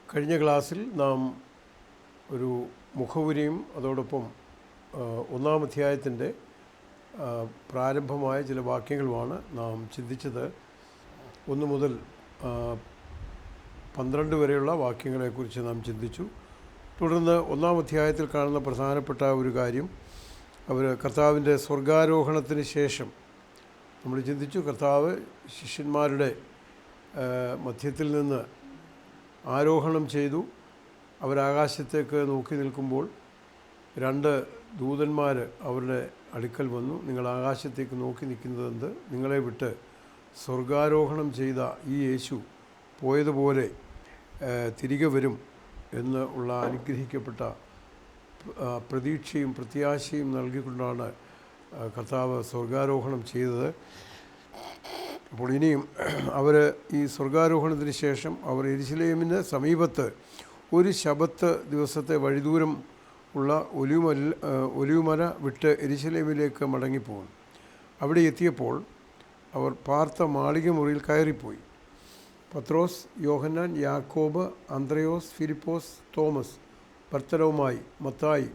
കഴിഞ്ഞ ക്ലാസ്സിൽ നാം ഒരു മുഖവുരയും അതോടൊപ്പം ഒന്നാം അധ്യായത്തിൻ്റെ പ്രാരംഭമായ ചില വാക്യങ്ങളുമാണ് നാം ചിന്തിച്ചത്. 1 മുതൽ 12 വരെയുള്ള വാക്യങ്ങളെക്കുറിച്ച് നാം ചിന്തിച്ചു. തുടർന്ന് ഒന്നാം അധ്യായത്തിൽ കാണുന്ന പ്രധാനപ്പെട്ട ഒരു കാര്യം, കർത്താവിൻ്റെ സ്വർഗാരോഹണത്തിന് ശേഷം നമ്മൾ ചിന്തിച്ചു. കർത്താവ് ശിഷ്യന്മാരുടെ മധ്യത്തിൽ നിന്ന് ആരോഹണം ചെയ്തു. അവരാകാശത്തേക്ക് നോക്കി നിൽക്കുമ്പോൾ 2 ദൂതന്മാർ അവരുടെ അടുക്കൽ വന്നു. നിങ്ങൾ ആകാശത്തേക്ക് നോക്കി നിൽക്കുന്നതെന്ത്? നിങ്ങളെ വിട്ട് സ്വർഗാരോഹണം ചെയ്ത ഈ യേശു പോയതുപോലെ തിരികെ വരും എന്ന് ഉള്ള അനുഗ്രഹിക്കപ്പെട്ട പ്രതീക്ഷയും പ്രത്യാശയും നൽകിക്കൊണ്ടാണ് കർത്താവ് സ്വർഗാരോഹണം ചെയ്തത്. അപ്പോൾ ഇനിയും അവർ ഈ സ്വർഗാരോഹണത്തിന് ശേഷം അവർ യെരുശലേമിന് സമീപത്ത് ഒരു ശബത്ത് ദിവസത്തെ വഴിദൂരം ഉള്ള ഒലിവുമല വിട്ട് യെരുശലേമിലേക്ക് മടങ്ങിപ്പോകും. അവിടെ എത്തിയപ്പോൾ അവർ പാർത്ത മാളിക മുറിയിൽ കയറിപ്പോയി. പത്രോസ്, യോഹന്നാൻ, യാക്കോബ്, അന്ത്രയോസ്, ഫിലിപ്പോസ്, തോമസ്, ബർത്തലോമായി, മത്തായി,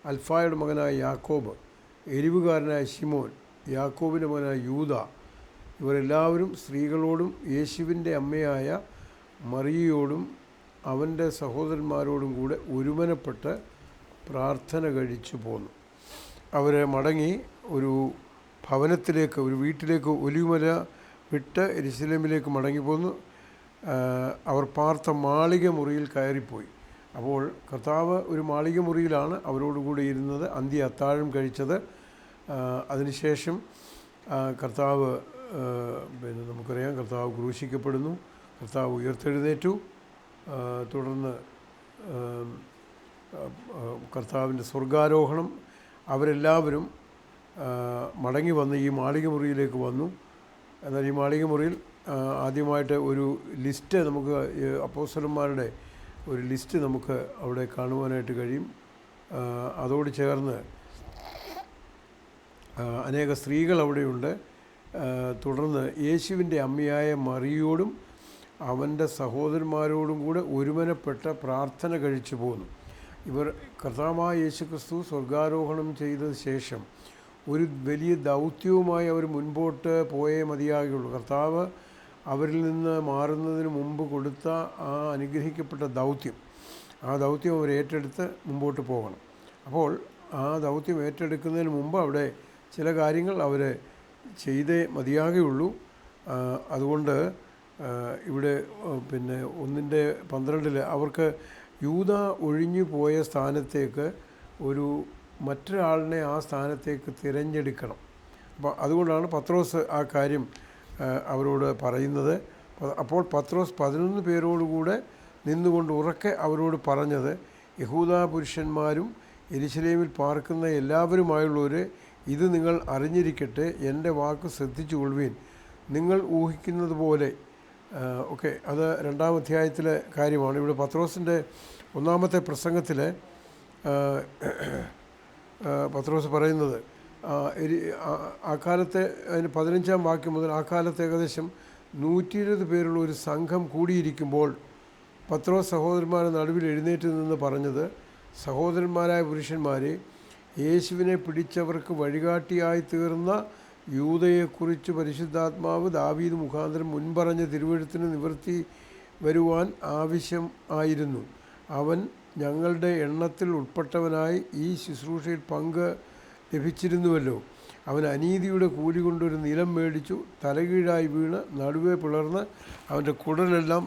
അൽഫായുടെ മകനായ യാക്കോബ്, എരിവുകാരനായ ശിമോൻ, യാക്കോബിൻ്റെ മകനായ യൂദ, ഇവരെല്ലാവരും സ്ത്രീകളോടും യേശുവിൻ്റെ അമ്മയായ മറിയയോടും അവൻ്റെ സഹോദരന്മാരോടും കൂടെ ഒരുമനപ്പെട്ട് പ്രാർത്ഥന കഴിച്ചു പോന്നു. അവർ മടങ്ങി ഒരു ഭവനത്തിലേക്ക്, ഒരു വീട്ടിലേക്ക്, ഒലിവുമല വിട്ട് യെരുശലേമിലേക്ക് മടങ്ങിപ്പോന്നു. അവർ പാർത്ത മാളിക മുറിയിൽ കയറിപ്പോയി. അപ്പോൾ കർത്താവ് ഒരു മാളിക മുറിയിലാണ് അവരോടുകൂടി ഇരുന്നത്, അന്ത്യ അത്താഴം കഴിച്ചത്. അതിനുശേഷം കർത്താവ് നമുക്കറിയാം, കർത്താവ് ക്രൂശിക്കപ്പെടുന്നു, കർത്താവ് ഉയർത്തെഴുന്നേറ്റു. തുടർന്ന് കർത്താവിൻ്റെ സ്വർഗാരോഹണം. അവരെല്ലാവരും മടങ്ങി വന്ന് ഈ മാളിക മുറിയിലേക്ക് വന്നു. എന്നാൽ ഈ മാളിക മുറിയിൽ ആദ്യമായിട്ട് ഒരു ലിസ്റ്റ്, നമുക്ക് അപ്പോസ്തലന്മാരുടെ ഒരു ലിസ്റ്റ് നമുക്ക് അവിടെ കാണുവാനായിട്ട് കഴിയും. അതോട് ചേർന്ന് അനേക സ്ത്രീകൾ അവിടെയുണ്ട്. തുടർന്ന് യേശുവിൻ്റെ അമ്മയായ മറിയോടും അവൻ്റെ സഹോദരന്മാരോടും കൂടെ ഒരുമനപ്പെട്ട പ്രാർത്ഥന കഴിച്ചു പോന്നു. ഇവർ കർത്താവായ യേശുക്രിസ്തു സ്വർഗാരോഹണം ചെയ്ത ശേഷം ഒരു വലിയ ദൗത്യവുമായി അവർ മുൻപോട്ട് പോയേ മതിയാകുള്ളൂ. കർത്താവ് അവരിൽ നിന്ന് മാറുന്നതിന് മുമ്പ് കൊടുത്ത ആ അനുഗ്രഹിക്കപ്പെട്ട ദൗത്യം, ആ ദൗത്യം അവർ ഏറ്റെടുത്ത് മുമ്പോട്ട് പോകണം. അപ്പോൾ ആ ദൗത്യം ഏറ്റെടുക്കുന്നതിന് മുമ്പ് അവിടെ ചില കാര്യങ്ങൾ അവർ ചെയ്തേ മതിയാകുള്ളൂ. അതുകൊണ്ട് ഇവിടെ 1:12 അവർക്ക് യൂദ ഒഴിഞ്ഞു പോയ സ്ഥാനത്തേക്ക് മറ്റൊരാളിനെ ആ സ്ഥാനത്തേക്ക് തിരഞ്ഞെടുക്കണം. അപ്പോൾ അതുകൊണ്ടാണ് പത്രോസ് ആ കാര്യം അവരോട് പറയുന്നത്. അപ്പോൾ പത്രോസ് 11 പേരോടുകൂടെ നിന്നുകൊണ്ട് ഉറക്കെ അവരോട് പറഞ്ഞത്, യഹൂദാ പുരുഷന്മാരും യെരുശലേമിൽ പാർക്കുന്ന എല്ലാവരുമായുള്ളവർ, ഇത് നിങ്ങൾ അറിഞ്ഞിരിക്കട്ടെ, എൻ്റെ വാക്ക് ശ്രദ്ധിച്ചു കൊള്ളുവീൻ. നിങ്ങൾ ഊഹിക്കുന്നത് പോലെ അത് 2-ാം അധ്യായത്തിലെ കാര്യമാണ്. ഇവിടെ പത്രോസിൻ്റെ 1-ാമത്തെ പ്രസംഗത്തിൽ പത്രോസ് പറയുന്നത്, അക്കാലത്തെ അതിന് 15-ാം വാക്യം മുതൽ, അക്കാലത്ത് ഏകദേശം 120 പേരുള്ള ഒരു സംഘം കൂടിയിരിക്കുമ്പോൾ പത്രോസ് സഹോദരന്മാരുടെ നടുവിൽ എഴുന്നേറ്റ് നിന്ന് പറഞ്ഞത്, സഹോദരന്മാരായ പുരുഷന്മാരെ, യേശുവിനെ പിടിച്ചവർക്ക് വഴികാട്ടിയായി തീർന്ന യൂദയെക്കുറിച്ച് പരിശുദ്ധാത്മാവ് ദാവീദ് മുഖാന്തരം മുൻപറഞ്ഞ തിരുവെഴുത്തിന് നിവൃത്തി വരുവാൻ ആവശ്യം ആയിരുന്നു. അവൻ ഞങ്ങളുടെ എണ്ണത്തിൽ ഉൾപ്പെട്ടവനായി ഈ ശുശ്രൂഷയിൽ പങ്ക് ലഭിച്ചിരുന്നുവല്ലോ. അവൻ അനീതിയുടെ കൂലി കൊണ്ടൊരു നിലം മേടിച്ചു, തലകീഴായി വീണ് നടുവെ പിളർന്ന് അവൻ്റെ കുടലെല്ലാം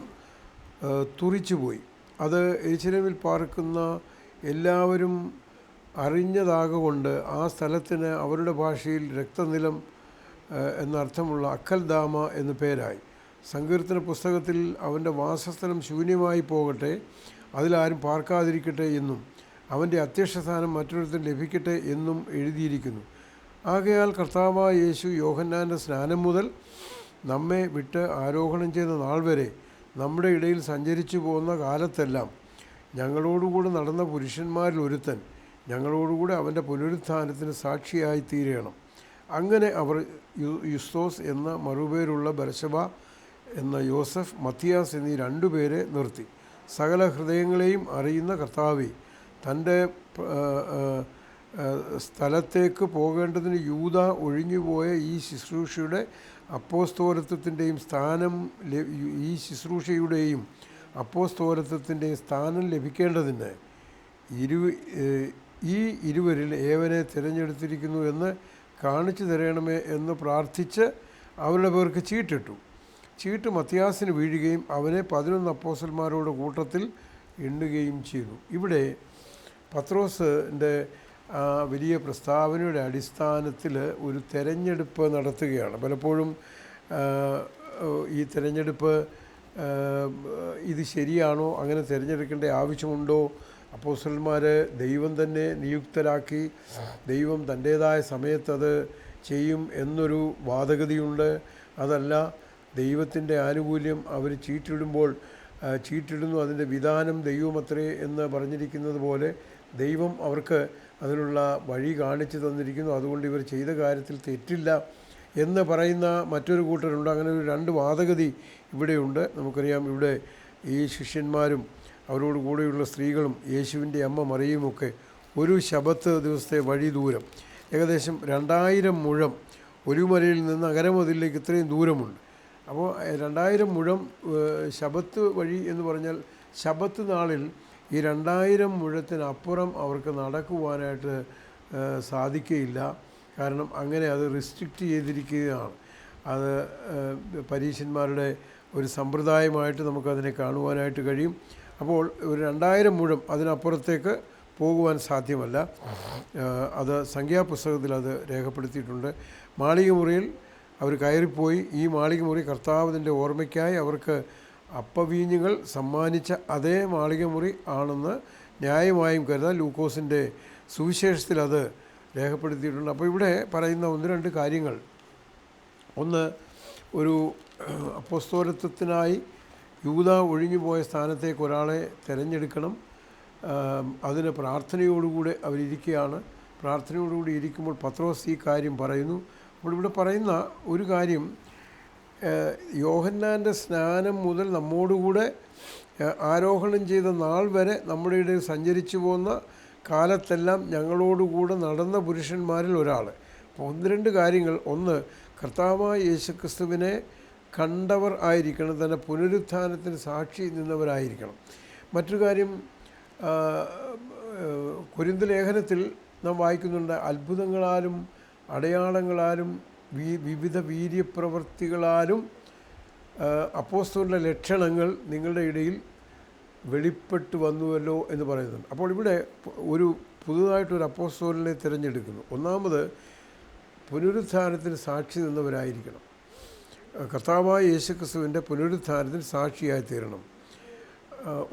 തുറിച്ചുപോയി. അത് യെരുശലേമിൽ പാർക്കുന്ന എല്ലാവരും അറിഞ്ഞതാകൊണ്ട് ആ സ്ഥലത്തിന് അവരുടെ ഭാഷയിൽ രക്തനിലം എന്നർത്ഥമുള്ള അക്കൽദാമ എന്നു പേരായി. സങ്കീർത്തന പുസ്തകത്തിൽ അവൻ്റെ വാസസ്ഥലം ശൂന്യമായി പോകട്ടെ, അതിലാരും പാർക്കാതിരിക്കട്ടെ എന്നും അവൻ്റെ അധ്യക്ഷസ്ഥാനം മറ്റൊരുത്തൻ ലഭിക്കട്ടെ എന്നും എഴുതിയിരിക്കുന്നു. ആകയാൽ കർത്താവായ യേശു യോഹന്നാൻ്റെ സ്നാനം മുതൽ നമ്മെ വിട്ട് ആരോഹണം ചെയ്ത നാൾ വരെ നമ്മുടെ ഇടയിൽ സഞ്ചരിച്ചു പോകുന്ന കാലത്തെല്ലാം ഞങ്ങളോടുകൂടെ നടന്ന പുരുഷന്മാരിൽ ഒരുത്തൻ ഞങ്ങളോടുകൂടെ അവൻ്റെ പുനരുത്ഥാനത്തിന് സാക്ഷിയായി തീരണം. അങ്ങനെ അവർ യുസ്തോസ് എന്ന മറുപേരുള്ള ബർശബ എന്ന യോസഫ്, മത്തിയാസ് എന്നീ 2 പേരെ നിർത്തി. സകല ഹൃദയങ്ങളെയും അറിയുന്ന കർത്താവേ, തൻ്റെ സ്ഥലത്തേക്ക് പോകേണ്ടതിന് യൂദ ഒഴിഞ്ഞുപോയ ഈ ശുശ്രൂഷയുടെ അപ്പോസ്തോലത്വത്തിൻ്റെയും സ്ഥാനം ലഭിക്കേണ്ടതിന് ഈ ഇരുവരിൽ ഏവനെ തിരഞ്ഞെടുത്തിരിക്കുന്നു എന്ന് കാണിച്ചു തരണമേ എന്ന് പ്രാർത്ഥിച്ച് അവരുടെ പേർക്ക് ചീട്ടിട്ടു. ചീട്ട് മത്തിയാസിന് വീഴുകയും അവനെ 11 അപ്പോസ്തലന്മാരുടെ കൂട്ടത്തിൽ എണ്ണുകയും ചെയ്തു. ഇവിടെ പത്രോസിൻ്റെ വലിയ പ്രസ്താവനയുടെ അടിസ്ഥാനത്തിൽ ഒരു തെരഞ്ഞെടുപ്പ് നടത്തുകയാണ്. പലപ്പോഴും ഈ തിരഞ്ഞെടുപ്പ് ഇത് ശരിയാണോ, അങ്ങനെ തിരഞ്ഞെടുക്കേണ്ട ആവശ്യമുണ്ടോ, അപ്പോസ്തലന്മാർ ദൈവം തന്നെ നിയുക്തരാക്കി, ദൈവം തൻ്റേതായ സമയത്തത് ചെയ്യും എന്നൊരു വാദഗതിയുണ്ട്. അതല്ല, ദൈവത്തിൻ്റെ ആനുകൂല്യം അവർ ചീട്ടിടുന്നു, അതിൻ്റെ വിധാനം ദൈവമത്രേ എന്ന് പറഞ്ഞിരിക്കുന്നത് പോലെ ദൈവം അവർക്ക് അതിനുള്ള വഴി കാണിച്ചു തന്നിരിക്കുന്നു, അതുകൊണ്ട് ഇവർ ചെയ്ത കാര്യത്തിൽ തെറ്റില്ല എന്ന് പറയുന്ന മറ്റൊരു കൂട്ടരുണ്ട്. അങ്ങനെ ഒരു 2 വാദഗതി ഇവിടെയുണ്ട്. നമുക്കറിയാം, ഇവിടെ ഈ ശിഷ്യന്മാരും അവരോട് കൂടെയുള്ള സ്ത്രീകളും യേശുവിൻ്റെ അമ്മ മറിയുമൊക്കെ ഒരു ശബത്ത് ദിവസത്തെ വഴി ദൂരം, ഏകദേശം 2000 മുഴം ഒലിവുമലയിൽ നിന്ന് അകരമതിലേക്ക് ഇത്രയും ദൂരമുണ്ട്. അപ്പോൾ 2000 മുഴം ശബത്ത് വഴി എന്ന് പറഞ്ഞാൽ ശബത്ത് നാളിൽ ഈ 2000 മുഴത്തിനപ്പുറം അവർക്ക് നടക്കുവാനായിട്ട് സാധിക്കുകയില്ല. കാരണം അങ്ങനെ അത് റിസ്ട്രിക്റ്റ് ചെയ്തിരിക്കുകയാണ്. അത് പരീശന്മാരുടെ ഒരു സമ്പ്രദായമായിട്ട് നമുക്കതിനെ കാണുവാനായിട്ട് കഴിയും. അപ്പോൾ ഒരു 2000 മുഴം അതിനപ്പുറത്തേക്ക് പോകുവാൻ സാധ്യമല്ല. അത് സംഖ്യാപുസ്തകത്തിൽ അത് രേഖപ്പെടുത്തിയിട്ടുണ്ട്. മാളികമുറിയിൽ അവർ കയറിപ്പോയി. ഈ മാളികമുറി കർത്താവിൻ്റെ ഓർമ്മയ്ക്കായി അവർക്ക് അപ്പവീഞ്ഞുകൾ സമ്മാനിച്ച അതേ മാളികമുറി ആണെന്ന് ന്യായമായും കരുതാൻ ലൂക്കോസിൻ്റെ സുവിശേഷത്തിൽ അത് രേഖപ്പെടുത്തിയിട്ടുണ്ട്. അപ്പോൾ ഇവിടെ പറയുന്ന 1-2 കാര്യങ്ങൾ. ഒന്ന്, ഒരു അപ്പോസ്തലത്വത്തിനായി യൂദ ഒഴിഞ്ഞുപോയ സ്ഥാനത്തേക്ക് ഒരാളെ തിരഞ്ഞെടുക്കണം. അതിന് പ്രാർത്ഥനയോടുകൂടെ അവരിയ്ക്കുകയാണ്. പ്രാർത്ഥനയോടുകൂടി ഇരിക്കുമ്പോൾ പത്രോസ് ഈ കാര്യം പറയുന്നു. അപ്പോൾ ഇവിടെ പറയുന്ന ഒരു കാര്യം, യോഹന്നാൻ്റെ സ്നാനം മുതൽ നമ്മോടുകൂടെ ആരോഹണം ചെയ്ത നാൾ വരെ നമ്മുടെ ഇടയിൽ സഞ്ചരിച്ചു പോകുന്ന കാലത്തെല്ലാം ഞങ്ങളോടുകൂടെ നടന്ന പുരുഷന്മാരിൽ ഒരാൾ. അപ്പോൾ 1-2 കാര്യങ്ങൾ. ഒന്ന്, കർത്താവായ യേശുക്രിസ്തുവിനെ കണ്ടവർ ആയിരിക്കണം, തന്നെ പുനരുത്ഥാനത്തിന് സാക്ഷി നിന്നവരായിരിക്കണം. മറ്റൊരു കാര്യം, കൊരിന്ത് ലേഖനത്തിൽ നാം വായിക്കുന്നുണ്ട്, അത്ഭുതങ്ങളാലും അടയാളങ്ങളാലും വിവിധ വീര്യപ്രവൃത്തികളാലും അപ്പോസ്തലരുടെ ലക്ഷണങ്ങൾ നിങ്ങളുടെ ഇടയിൽ വെളിപ്പെട്ടു വന്നുവല്ലോ എന്ന് പറയുന്നുണ്ട്. അപ്പോൾ ഇവിടെ ഒരു പുതുതായിട്ടൊരു അപ്പോസ്തലനെ തിരഞ്ഞെടുക്കുന്നു. ഒന്നാമത്, പുനരുത്ഥാനത്തിന് സാക്ഷി നിന്നവരായിരിക്കണം. കർത്താവായ യേശുക്രിസ്തുവിൻ്റെ പുനരുത്ഥാനത്തിന് സാക്ഷിയായി തീരണം.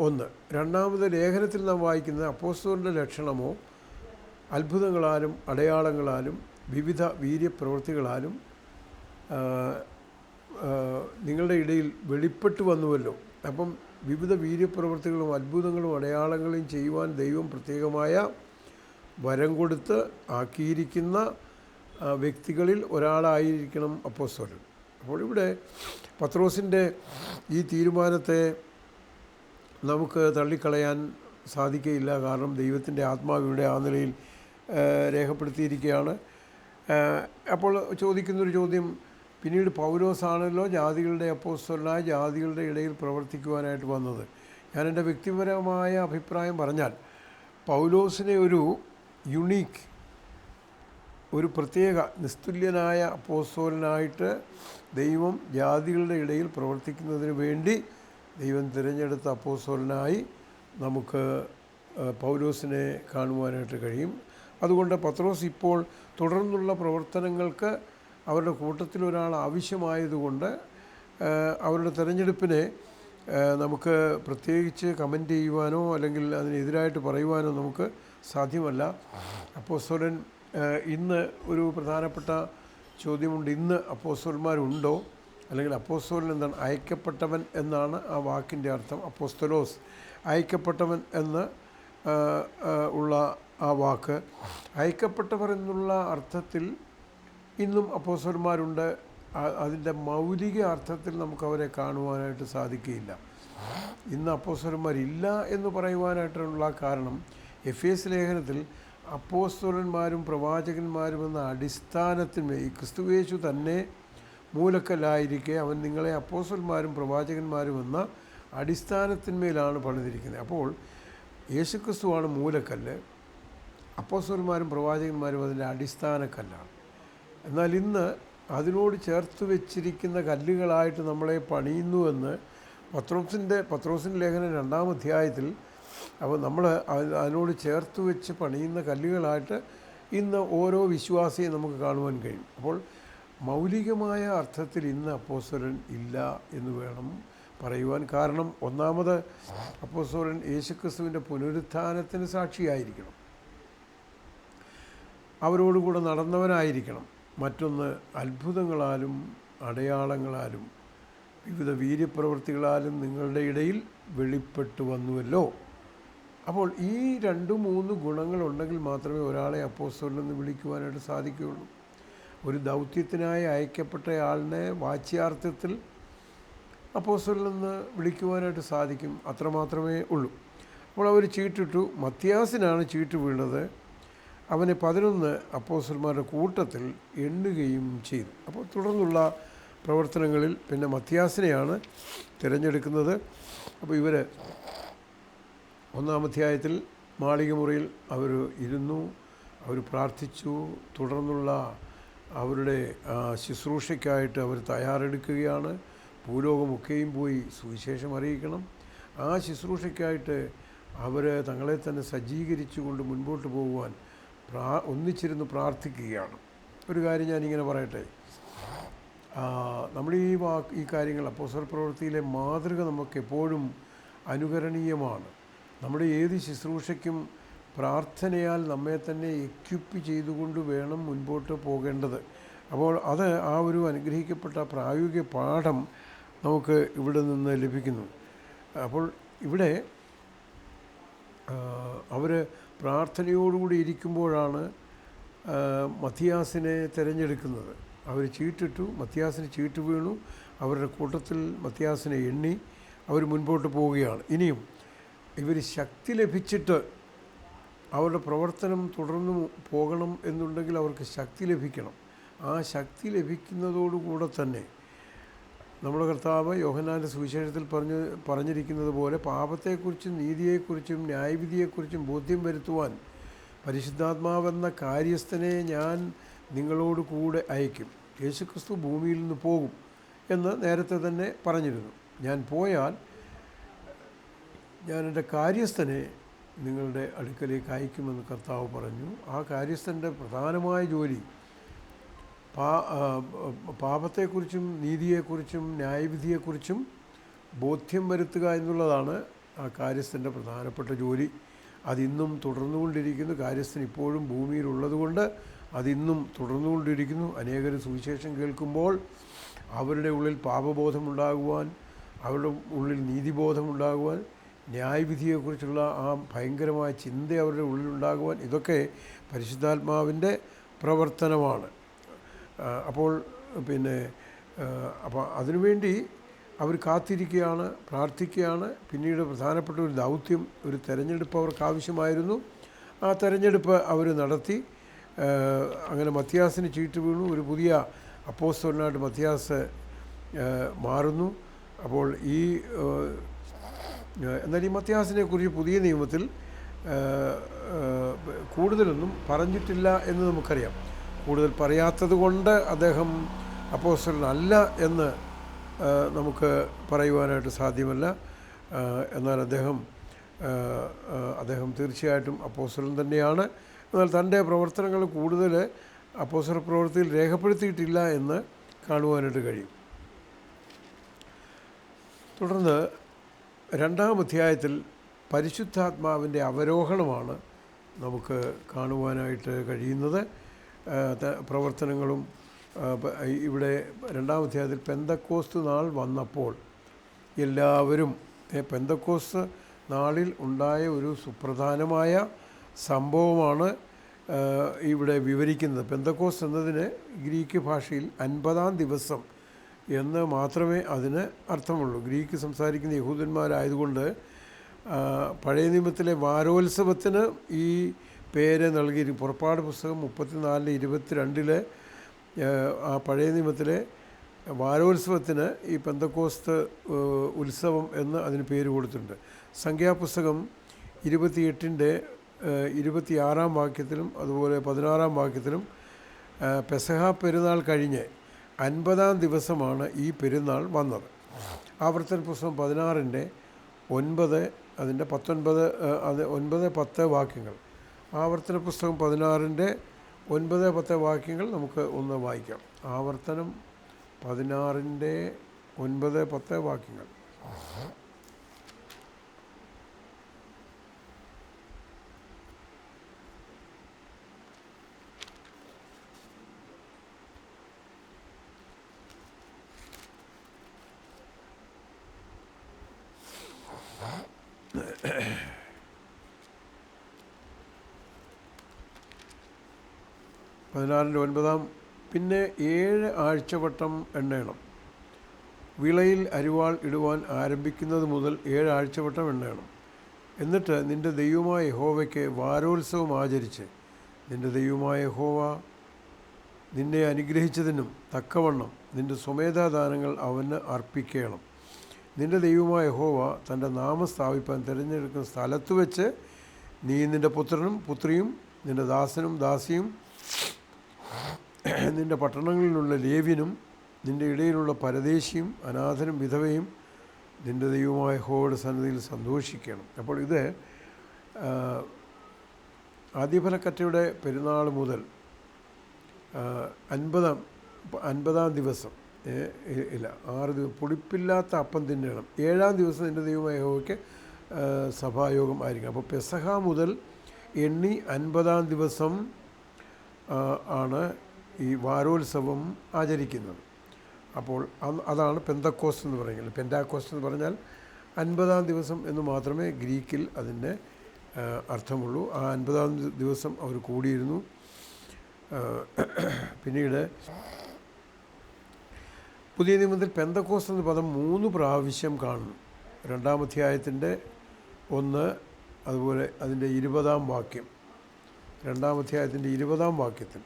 ഒന്ന്. രണ്ടാമത്, ലേഖനത്തിൽ നാം വായിക്കുന്ന അപ്പോസ്തലരുടെ ലക്ഷണമോ അത്ഭുതങ്ങളാലും അടയാളങ്ങളാലും വിവിധ വീര്യപ്രവൃത്തികളാലും നിങ്ങളുടെ ഇടയിൽ വെളിപ്പെട്ടു വന്നുവല്ലോ. അപ്പം വിവിധ വീര്യപ്രവൃത്തികളും അത്ഭുതങ്ങളും അടയാളങ്ങളും ചെയ്യുവാൻ ദൈവം പ്രത്യേകമായ വരം കൊടുത്ത് ആക്കിയിരിക്കുന്ന വ്യക്തികളിൽ ഒരാളായിരിക്കണം അപ്പോസ്തലൻ. അപ്പോൾ ഇവിടെ പത്രോസിൻ്റെ ഈ തീരുമാനത്തെ നമുക്ക് തള്ളിക്കളയാൻ സാധിക്കുകയില്ല. കാരണം ദൈവത്തിൻ്റെ ആത്മാവിവിടെ ആ നിലയിൽ രേഖപ്പെടുത്തിയിരിക്കുകയാണ്. അപ്പോൾ ചോദിക്കുന്നൊരു ചോദ്യം, പിന്നീട് പൗലോസാണല്ലോ ജാതികളുടെ അപ്പോസ്തലനായി ജാതികളുടെ ഇടയിൽ പ്രവർത്തിക്കുവാനായിട്ട് വന്നത്. ഞാൻ എൻ്റെ വ്യക്തിപരമായ അഭിപ്രായം പറഞ്ഞാൽ, പൗലോസിനെ ഒരു യുണീക്ക്, ഒരു പ്രത്യേക നിസ്തുല്യനായ അപ്പോസ്തലനായിട്ട് ദൈവം ജാതികളുടെ ഇടയിൽ പ്രവർത്തിക്കുന്നതിന് വേണ്ടി ദൈവം തിരഞ്ഞെടുത്ത അപ്പോസ്തലനായി നമുക്ക് പൗലോസിനെ കാണുവാനായിട്ട് കഴിയും. അതുകൊണ്ട് പത്രോസ് ഇപ്പോൾ തുടർന്നുള്ള പ്രവർത്തനങ്ങൾക്ക് അവരുടെ കൂട്ടത്തിൽ ഒരാൾ ആവശ്യമായതുകൊണ്ട് അവരുടെ തിരഞ്ഞെടുപ്പിനെ നമുക്ക് പ്രത്യേകിച്ച് കമൻ്റ് ചെയ്യുവാനോ അല്ലെങ്കിൽ അതിനെതിരായിട്ട് പറയുവാനോ നമുക്ക് സാധ്യമല്ല. അപ്പോസ്തലൻ ഇന്ന് ഒരു പ്രധാനപ്പെട്ട ചോദ്യമുണ്ട്, ഇന്ന് അപ്പോസ്തലന്മാരുണ്ടോ? അല്ലെങ്കിൽ അപ്പോസ്തലൻ എന്താണ്? അയക്കപ്പെട്ടവൻ എന്നാണ് ആ വാക്കിൻ്റെ അർത്ഥം. അപ്പോസ്തലോസ്, അയക്കപ്പെട്ടവൻ എന്ന് ഉള്ള ആ വാക്ക്. അയക്കപ്പെട്ടവർ എന്നുള്ള അർത്ഥത്തിൽ ഇന്നും അപ്പോസ്തലന്മാരുണ്ട്. അതിൻ്റെ മൗലിക അർത്ഥത്തിൽ നമുക്കവരെ കാണുവാനായിട്ട് സാധിക്കുകയില്ല. ഇന്ന് അപ്പോസ്തലന്മാരില്ല എന്ന് പറയുവാനായിട്ടുള്ള കാരണം എഫേസ് ലേഖനത്തിൽ അപ്പോസ്തലന്മാരും പ്രവാചകന്മാരും എന്ന അടിസ്ഥാനത്തിന്മേൽ ഈ ക്രിസ്തുയേശു തന്നെ മൂലക്കല്ലായിരിക്കെ അവൻ നിങ്ങളെ അപ്പോസ്തലന്മാരും പ്രവാചകന്മാരും എന്ന അടിസ്ഥാനത്തിന്മേലാണ് പണിതിരിക്കുന്നത്. അപ്പോൾ യേശുക്രിസ്തുവാണ് മൂലക്കല്ല്, അപ്പോസ്തലന്മാരും പ്രവാചകന്മാരും അതിൻ്റെ അടിസ്ഥാനക്കല്ലാണ്. എന്നാൽ ഇന്ന് അതിനോട് ചേർത്ത് വെച്ചിരിക്കുന്ന കല്ലുകളായിട്ട് നമ്മളെ പണിയുന്നുവെന്ന് പത്രോസിൻ്റെ ലേഖനം 2-ാം അധ്യായത്തിൽ അപ്പോൾ നമ്മൾ അതിനോട് ചേർത്ത് വെച്ച് പണിയുന്ന കല്ലുകളായിട്ട് ഇന്ന് ഓരോ വിശ്വാസിയെ നമുക്ക് കാണുവാൻ കഴിയും. അപ്പോൾ മൗലികമായ അർത്ഥത്തിൽ ഇന്ന് അപ്പോസ്തലൻ ഇല്ല എന്ന് വേണം പറയുവാൻ. കാരണം ഒന്നാമത് അപ്പോസ്തലൻ യേശുക്രിസ്തുവിൻ്റെ പുനരുത്ഥാനത്തിന് സാക്ഷിയായിരിക്കണം, അവരോടുകൂടെ നടന്നവനായിരിക്കണം. മറ്റൊന്ന് അത്ഭുതങ്ങളാലും അടയാളങ്ങളാലും വിവിധ വീര്യപ്രവൃത്തികളാലും നിങ്ങളുടെ ഇടയിൽ വെളിപ്പെട്ടു വന്നുവല്ലോ. അപ്പോൾ ഈ 2-3 ഗുണങ്ങളുണ്ടെങ്കിൽ മാത്രമേ ഒരാളെ അപ്പോസ്തലൻ എന്ന് വിളിക്കുവാനായിട്ട് സാധിക്കുകയുള്ളൂ. ഒരു ദൗത്യത്തിനായി അയക്കപ്പെട്ടയാളിനെ വാച്യാർത്ഥത്തിൽ അപ്പോസ്തലൻ എന്ന് വിളിക്കുവാനായിട്ട് സാധിക്കും, അത്രമാത്രമേ ഉള്ളൂ. അപ്പോൾ അവർ ചീട്ടിട്ടു. മത്യാസിനാണ് ചീട്ട് വീണത്. അവനെ 11 അപ്പോസ്തലന്മാരുടെ കൂട്ടത്തിൽ എണ്ണുകയും ചെയ്തു. അപ്പോൾ തുടർന്നുള്ള പ്രവർത്തനങ്ങളിൽ പിന്നെ മത്യാസിനെയാണ് തിരഞ്ഞെടുക്കുന്നത്. അപ്പോൾ ഇവർ 1-ാം അധ്യായത്തിൽ മാളികമുറിയിൽ അവർ ഇരുന്നു, അവർ പ്രാർത്ഥിച്ചു. തുടർന്നുള്ള അവരുടെ ശുശ്രൂഷയ്ക്കായിട്ട് അവർ തയ്യാറെടുക്കുകയാണ്. ഭൂലോകമൊക്കെയും പോയി സുവിശേഷം അറിയിക്കണം. ആ ശുശ്രൂഷയ്ക്കായിട്ട് അവർ തങ്ങളെ തന്നെ സജ്ജീകരിച്ചു കൊണ്ട് മുൻപോട്ട് പോകുവാൻ ഒന്നിച്ചിരുന്ന് പ്രാർത്ഥിക്കുകയാണ്. ഒരു കാര്യം ഞാനിങ്ങനെ പറയട്ടെ, നമ്മൾ ഈ കാര്യങ്ങൾ അപ്പോസ്തല പ്രവൃത്തിയിലെ മാതൃക നമുക്കെപ്പോഴും അനുകരണീയമാണ്. നമ്മുടെ ഏത് ശുശ്രൂഷയ്ക്കും പ്രാർത്ഥനയാൽ നമ്മെ തന്നെ എക്യുപ്പ് ചെയ്തുകൊണ്ട് വേണം മുൻപോട്ട് പോകേണ്ടത്. അപ്പോൾ അത് ആ ഒരു അനുഗ്രഹിക്കപ്പെട്ട പ്രായോഗിക പാഠം നമുക്ക് ഇവിടെ നിന്ന് ലഭിക്കുന്നു. അപ്പോൾ ഇവിടെ അവർ പ്രാർത്ഥനയോടുകൂടി ഇരിക്കുമ്പോഴാണ് മത്യാസിനെ തിരഞ്ഞെടുക്കുന്നത്. അവർ ചീട്ടിട്ടു, മത്യാസിന് ചീട്ട് വീണു. അവരുടെ കൂട്ടത്തിൽ മത്യാസിനെ എണ്ണി അവർ മുൻപോട്ട് പോവുകയാണ്. ഇനിയും ഇവർ ശക്തി ലഭിച്ചിട്ട് അവരുടെ പ്രവർത്തനം തുടർന്ന് പോകണം എന്നുണ്ടെങ്കിൽ അവർക്ക് ശക്തി ലഭിക്കണം. ആ ശക്തി ലഭിക്കുന്നതോടുകൂടെ തന്നെ നമ്മുടെ കർത്താവ് യോഹന്നാൻ്റെ സുവിശേഷത്തിൽ പറഞ്ഞിരിക്കുന്നത് പോലെ പാപത്തെക്കുറിച്ചും നീതിയെക്കുറിച്ചും ന്യായവിധിയെക്കുറിച്ചും ബോധ്യം വരുത്തുവാൻ പരിശുദ്ധാത്മാവെന്ന കാര്യസ്ഥനെ ഞാൻ നിങ്ങളോട് കൂടെ അയക്കും. യേശുക്രിസ്തു ഭൂമിയിൽ നിന്ന് പോകും എന്ന് നേരത്തെ തന്നെ പറഞ്ഞിരുന്നു. ഞാൻ പോയാൽ ഞാൻ എൻ്റെ കാര്യസ്ഥനെ നിങ്ങളുടെ അടുക്കലേക്ക് അയക്കുമെന്ന് കർത്താവ് പറഞ്ഞു. ആ കാര്യസ്ഥൻ്റെ പ്രധാനമായ ജോലി പാപത്തെക്കുറിച്ചും നീതിയെക്കുറിച്ചും ന്യായവിധിയെക്കുറിച്ചും ബോധ്യം വരുത്തുക എന്നുള്ളതാണ് ആ കാര്യസ്ഥൻ്റെ പ്രധാനപ്പെട്ട ജോലി. അതിന്നും തുടർന്നുകൊണ്ടിരിക്കുന്നു. കാര്യസ്ഥൻ ഇപ്പോഴും ഭൂമിയിലുള്ളതുകൊണ്ട് അതിന്നും തുടർന്നുകൊണ്ടിരിക്കുന്നു. അനേകർ സുവിശേഷം കേൾക്കുമ്പോൾ അവരുടെ ഉള്ളിൽ പാപബോധമുണ്ടാകുവാൻ, അവരുടെ ഉള്ളിൽ നീതിബോധമുണ്ടാകുവാൻ, ന്യായവിധിയെക്കുറിച്ചുള്ള ആ ഭയങ്കരമായ ചിന്ത അവരുടെ ഉള്ളിലുണ്ടാകുവാൻ, ഇതൊക്കെ പരിശുദ്ധാത്മാവിൻ്റെ പ്രവർത്തനമാണ്. അപ്പോൾ അതിനുവേണ്ടി അവർ കാത്തിരിക്കുകയാണ്, പ്രാർത്ഥിക്കുകയാണ്. പിന്നീട് പ്രധാനപ്പെട്ട ഒരു ദൗത്യം, ഒരു തെരഞ്ഞെടുപ്പ് അവർക്ക് ആവശ്യമായിരുന്നു. ആ തെരഞ്ഞെടുപ്പ് അവർ നടത്തി. അങ്ങനെ മത്യാസിന് ചീട്ട് വീണു. ഒരു പുതിയ അപ്പോസ്തലനായിട്ട് മത്യാസ് മാറുന്നു. അപ്പോൾ എന്നാൽ ഈ മത്യാസിനെ കുറിച്ച് പുതിയ നിയമത്തിൽ കൂടുതലൊന്നും പറഞ്ഞിട്ടില്ല എന്ന് നമുക്കറിയാം. കൂടുതൽ പറയാത്തത് കൊണ്ട് അദ്ദേഹം അപ്പോസ്തലനല്ല എന്ന് നമുക്ക് പറയുവാനായിട്ട് സാധ്യമല്ല. എന്നാൽ അദ്ദേഹം തീർച്ചയായിട്ടും അപ്പോസ്തലൻ തന്നെയാണ്. എന്നാൽ തൻ്റെ പ്രവർത്തനങ്ങൾ കൂടുതൽ അപ്പോസ്തല പ്രവൃത്തിയിൽ രേഖപ്പെടുത്തിയിട്ടില്ല എന്ന് കാണുവാനായിട്ട് കഴിയും. തുടർന്ന് 2-ാം അധ്യായത്തിൽ പരിശുദ്ധാത്മാവിൻ്റെ അവരോഹണമാണ് നമുക്ക് കാണുവാനായിട്ട് കഴിയുന്നത്. പ്രവർത്തനങ്ങളും ഇവിടെ 2-ാം അധ്യായത്തിൽ പെന്തക്കോസ്ത് നാൾ വന്നപ്പോൾ എല്ലാവരും പെന്തക്കോസ്ത് നാളിൽ ഉണ്ടായ ഒരു സുപ്രധാനമായ സംഭവമാണ് ഇവിടെ വിവരിക്കുന്നത്. പെന്തക്കോസ്ത് എന്നതിന് ഗ്രീക്ക് ഭാഷയിൽ 50-ാം ദിവസം എന്ന് മാത്രമേ അതിന് അർത്ഥമുള്ളൂ. ഗ്രീക്ക് സംസാരിക്കുന്ന യഹൂദന്മാരായതുകൊണ്ട് പഴയ നിയമത്തിലെ വാരോത്സവത്തിന് ഈ പേര് നൽകിയിരിക്കും. പുറപ്പാട് പുസ്തകം 34:22 ആ പഴയ നിയമത്തിലെ വാരോത്സവത്തിന് ഈ പെന്തക്കോസ്ത് ഉത്സവം എന്ന് അതിന് പേര് കൊടുത്തിട്ടുണ്ട്. സംഖ്യാപുസ്തകം 28-ന്റെ 26-ാം വാക്യത്തിലും അതുപോലെ 16-ാം വാക്യത്തിലും പെസഹ പെരുന്നാൾ കഴിഞ്ഞ് 50-ാം ദിവസമാണ് ഈ പെരുന്നാൾ വന്നത്. ആവർത്തന പുസ്തകം 16-ന്റെ 9, അതിൻ്റെ 19, 9, 10 വാക്യങ്ങൾ. ആവർത്തന പുസ്തകം 16-ന്റെ 9, 10 വാക്യങ്ങൾ നമുക്ക് ഒന്ന് വായിക്കാം. ആവർത്തനം 16-ന്റെ 9, 10 വാക്യങ്ങൾ. പതിനാറിൻ്റെ 9. പിന്നെ 7 ആഴ്ചവട്ടം എണ്ണയണം. വിളയിൽ അരിവാൾ ഇടുവാൻ ആരംഭിക്കുന്നത് മുതൽ 7 ആഴ്ചവട്ടം എണ്ണയണം. എന്നിട്ട് നിൻ്റെ ദൈവമായ യഹോവയ്ക്ക് വാരോത്സവം ആചരിച്ച് നിൻ്റെ ദൈവമായ യഹോവ നിന്നെ അനുഗ്രഹിച്ചതിനും തക്കവണ്ണം നിൻ്റെ സ്വമേധാദാനങ്ങൾ അവന് അർപ്പിക്കണം. നിൻ്റെ ദൈവമായ യഹോവ തൻ്റെ നാമം സ്ഥാപിപ്പാൻ തിരഞ്ഞെടുക്കുന്ന സ്ഥലത്ത് വെച്ച് നീ നിൻ്റെ പുത്രനും പുത്രിയും നിൻ്റെ ദാസനും ദാസിയും നിൻ്റെ പട്ടണങ്ങളിലുള്ള ലേവ്യനും നിൻ്റെ ഇടയിലുള്ള പരദേശിയും അനാഥനും വിധവയും നിൻ്റെ ദൈവമായ യഹോവയുടെ സന്നിധിയിൽ സന്തോഷിക്കണം. അപ്പോൾ ഇത് ആദ്യഫലക്കറ്റയുടെ പെരുന്നാൾ മുതൽ 50-ാം ദിവസം ഇല്ല 6 ദിവസം പുളിപ്പില്ലാത്ത അപ്പം തിന്നണം. 7-ാം ദിവസം നിൻ്റെ ദൈവമായ യഹോവയ്ക്ക് സഭായോഗം ആയിരിക്കും. അപ്പോൾ പെസഹ മുതൽ എണ്ണി 50-ാം ദിവസം ആണ് ഈ വാരോത്സവം ആചരിക്കുന്നത്. അപ്പോൾ അതാണ് പെന്തക്കോസ്ത് എന്ന് പറയുന്നത്. പെൻറ്റാക്കോസ്ത് എന്ന് പറഞ്ഞാൽ 50-ാം ദിവസം എന്ന് മാത്രമേ ഗ്രീക്കിൽ അതിൻ്റെ അർത്ഥമുള്ളൂ. ആ 50-ാം ദിവസം അവർ കൂടിയിരുന്നു. പിന്നീട് പുതിയ നിയമത്തിൽ പെന്തക്കോസ്ത് എന്ന പദം 3 പ്രാവശ്യം കാണുന്നു. 2-ാം അധ്യായത്തിൻ്റെ 1, അതുപോലെ അതിൻ്റെ 20-ാം വാക്യം. 2-ാം അധ്യായത്തിൻ്റെ 20-ാം വാക്യത്തിൽ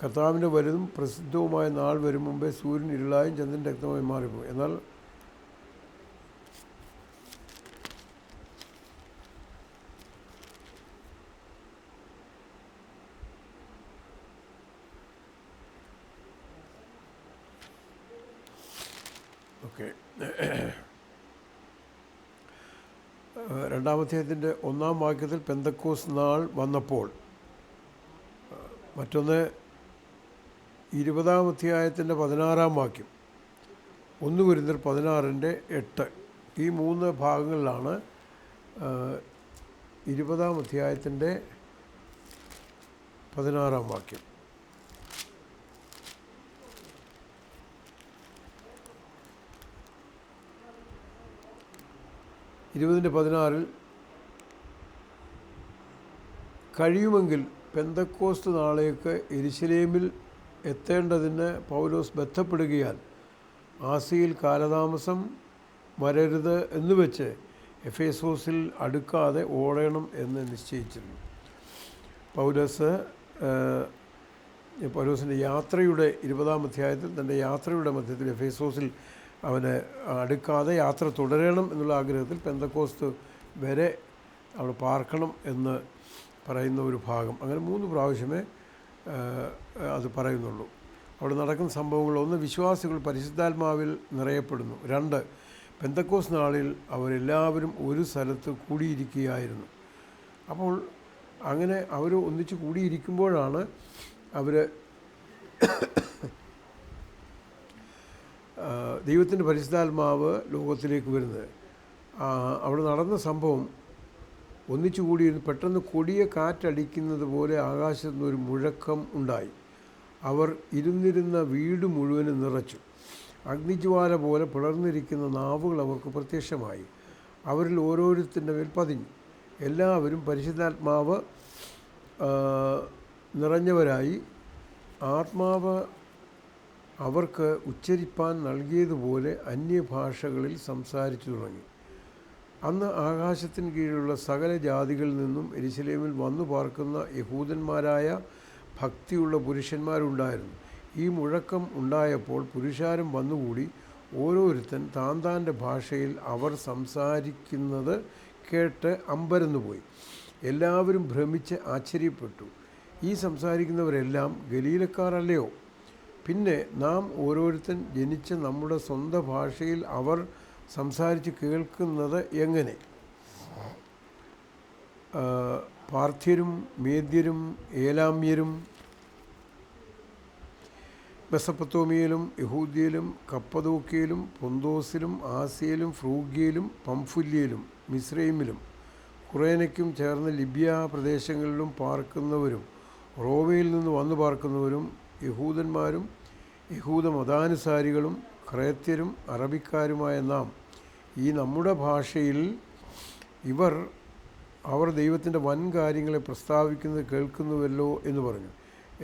കർത്താവിൻ്റെ വലുതും പ്രസിദ്ധവുമായ നാൾ വരും മുമ്പേ സൂര്യൻ ഇരുളായും ചന്ദ്രൻ രക്തമായി മാറിപ്പോകും. എന്നാൽ ഓക്കെ 2-ാം അധ്യായത്തിൻ്റെ 1-ാം വാക്യത്തിൽ പെന്തക്കോസ്ത് നാൾ വന്നപ്പോൾ, മറ്റൊന്ന് 20-ാം അധ്യായത്തിൻ്റെ 16-ാം വാക്യം, 1 കൊരിന്ത്യർ 16-ന്റെ 8. ഈ 3 ഭാഗങ്ങളിലാണ് 20-ാം അധ്യായത്തിൻ്റെ 16-ാം വാക്യം. ഇരുപതിൻ്റെ 16 കഴിയുമെങ്കിൽ പെന്തക്കോസ്ത് നാളേക്ക് യെരുശലേമിൽ എത്തേണ്ടതിന് പൗലോസ് ബന്ധപ്പെടുകയാൽ ആസിയിൽ കാലതാമസം വരരുത് എന്ന് വെച്ച് എഫേസോസിൽ അടുക്കാതെ ഓടണം എന്ന് നിശ്ചയിച്ചിരുന്നു. പൗലോസിൻ്റെ യാത്രയുടെ 20-ാം അധ്യായത്തിൽ തൻ്റെ യാത്രയുടെ മധ്യത്തിൽ എഫേസോസിൽ അവന് അടുക്കാതെ യാത്ര തുടരണം എന്നുള്ള ആഗ്രഹത്തിൽ പെന്തക്കോസ്ത് വരെ അവിടെ പാർക്കണം എന്ന് പറയുന്ന ഒരു ഭാഗം. അങ്ങനെ 3 പ്രാവശ്യമേ അത് പറയുന്നുള്ളൂ. അവിടെ നടക്കുന്ന സംഭവങ്ങൾ: 1, വിശ്വാസികൾ പരിശുദ്ധാത്മാവിൽ നിറയപ്പെടുന്നു. 2, പെന്തക്കോസ്ത് നാളിൽ അവരെല്ലാവരും ഒരു സ്ഥലത്ത് കൂടിയിരിക്കുകയായിരുന്നു. അപ്പോൾ അങ്ങനെ അവർ ഒന്നിച്ച് കൂടിയിരിക്കുമ്പോഴാണ് അവർ ദൈവത്തിൻ്റെ പരിശുദ്ധാത്മാവ് ലോകത്തിലേക്ക് വരുന്നത്. അവിടെ നടന്ന സംഭവം ഒന്നിച്ചു കൂടിയിരുന്നു. പെട്ടെന്ന് കൊടിയ കാറ്റടിക്കുന്നത് പോലെ ആകാശത്തു നിന്നൊരു മുഴക്കം ഉണ്ടായി. അവർ ഇരുന്നിരുന്ന വീട് മുഴുവനും നിറച്ചു. അഗ്നിജ്വാല പോലെ പിളർന്നിരിക്കുന്ന നാവുകൾ അവർക്ക് പ്രത്യക്ഷമായി. അവരിൽ ഓരോരുത്തരുടെ മേൽ പതിഞ്ഞു. എല്ലാവരും പരിശുദ്ധാത്മാവ് നിറഞ്ഞവരായി ആത്മാവ് അവർക്ക് ഉച്ചരിപ്പാൻ നൽകിയതുപോലെ അന്യഭാഷകളിൽ സംസാരിച്ചു തുടങ്ങി. അന്ന് ആകാശത്തിന് കീഴിലുള്ള സകല ജാതികളിൽ നിന്നും യെരൂശലേമിൽ വന്നു പാർക്കുന്ന യഹൂദന്മാരായ ഭക്തിയുള്ള പുരുഷന്മാരുണ്ടായിരുന്നു. ഈ മുഴക്കം ഉണ്ടായപ്പോൾ പുരുഷാരം വന്നുകൂടി ഓരോരുത്തൻ താൻ്റെ ഭാഷയിൽ അവർ സംസാരിക്കുന്നത് കേട്ട് അമ്പരന്നുപോയി. എല്ലാവരും ഭ്രമിച്ച് ആശ്ചര്യപ്പെട്ടു. ഈ സംസാരിക്കുന്നവരെല്ലാം ഗലീലക്കാരല്ലയോ? പിന്നെ നാം ഓരോരുത്തൻ ജനിച്ച നമ്മുടെ സ്വന്തം ഭാഷയിൽ അവർ സംസാരിച്ച് കേൾക്കുന്നത് എങ്ങനെ? പാർഥ്യരും മേദ്യരും ഏലാമ്യരും മെസൊപ്പൊത്താമ്യയിലും യഹൂദ്യയിലും കപ്പദോക്യയിലും പൊന്തോസിലും ആസ്യയിലും ഫ്രൂഗ്യയിലും പംഫുല്യയിലും മിസ്രയീമിലും കുറേനയ്ക്കും ചേർന്ന് ലിബ്യ പ്രദേശങ്ങളിലും പാർക്കുന്നവരും റോമയിൽ നിന്ന് വന്നു പാർക്കുന്നവരും യഹൂദന്മാരും യഹൂദ മതാനുസാരികളും ക്രേത്യരും അറബിക്കാരുമായ നാം ഈ നമ്മുടെ ഭാഷയിൽ അവർ ദൈവത്തിൻ്റെ വൻ കാര്യങ്ങളെ പ്രസ്താവിക്കുന്നത് കേൾക്കുന്നുവല്ലോ എന്ന് പറഞ്ഞു.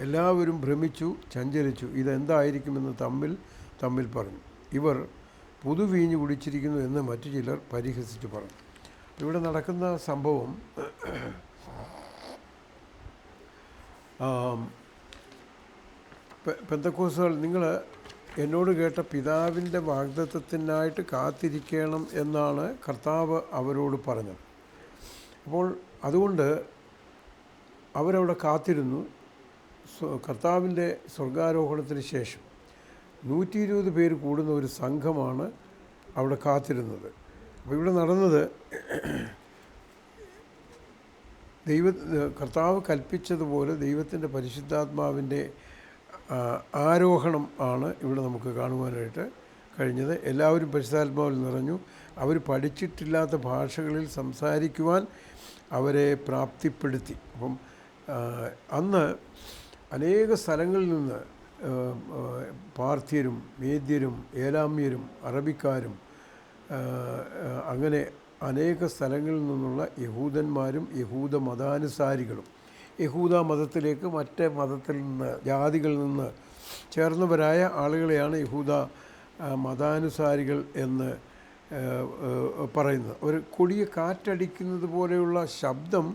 എല്ലാവരും ഭ്രമിച്ചു, ചഞ്ചലിച്ചു. ഇതെന്തായിരിക്കുമെന്ന് തമ്മിൽ പറഞ്ഞു. ഇവർ പുതുവീഞ്ഞ് കുടിച്ചിരിക്കുന്നു എന്ന് മറ്റു ചിലർ പരിഹസിച്ചു പറഞ്ഞു. ഇവിടെ നടക്കുന്ന സംഭവം പെന്തക്കോസ്തുകൾ, നിങ്ങൾ എന്നോട് കേട്ട പിതാവിൻ്റെ വാഗ്ദത്തത്തിനായിട്ട് കാത്തിരിക്കണം എന്നാണ് കർത്താവ് അവരോട് പറഞ്ഞത്. അപ്പോൾ അതുകൊണ്ട് അവരവിടെ കാത്തിരുന്നു. കർത്താവിൻ്റെ സ്വർഗാരോഹണത്തിന് ശേഷം 120 പേര് കൂടുന്ന ഒരു സംഘമാണ് അവിടെ കാത്തിരുന്നത്. അപ്പോൾ ഇവിടെ നടന്നത് കർത്താവ് കൽപ്പിച്ചതുപോലെ ദൈവത്തിൻ്റെ പരിശുദ്ധാത്മാവിൻ്റെ ആരോഹണം ആണ് ഇവിടെ നമുക്ക് കാണുവാനായിട്ട് കഴിഞ്ഞത്. എല്ലാവരും പരിശുദ്ധാത്മാവിൽ നിറഞ്ഞു. അവർ പഠിച്ചിട്ടില്ലാത്ത ഭാഷകളിൽ സംസാരിക്കുവാൻ അവരെ പ്രാപ്തിപ്പെടുത്തി. അപ്പം അന്ന് അനേക സ്ഥലങ്ങളിൽ നിന്ന് പാർഥ്യരും മേദ്യരും ഏലാമ്യരും അറബിക്കാരും അങ്ങനെ അനേക സ്ഥലങ്ങളിൽ നിന്നുള്ള യഹൂദന്മാരും യഹൂദ മതാനുസാരികളും യഹൂദ മതത്തിലേക്ക് മറ്റ് മതത്തിൽ നിന്ന് ജാതികളിൽ നിന്ന് ചേർന്നവരായ ആളുകളെയാണ് യഹൂദ മതാനുസാരികൾ എന്ന് പറയുന്നത്. ഒരു കൊടിയ കാറ്റടിക്കുന്നത് പോലെയുള്ള ശബ്ദം,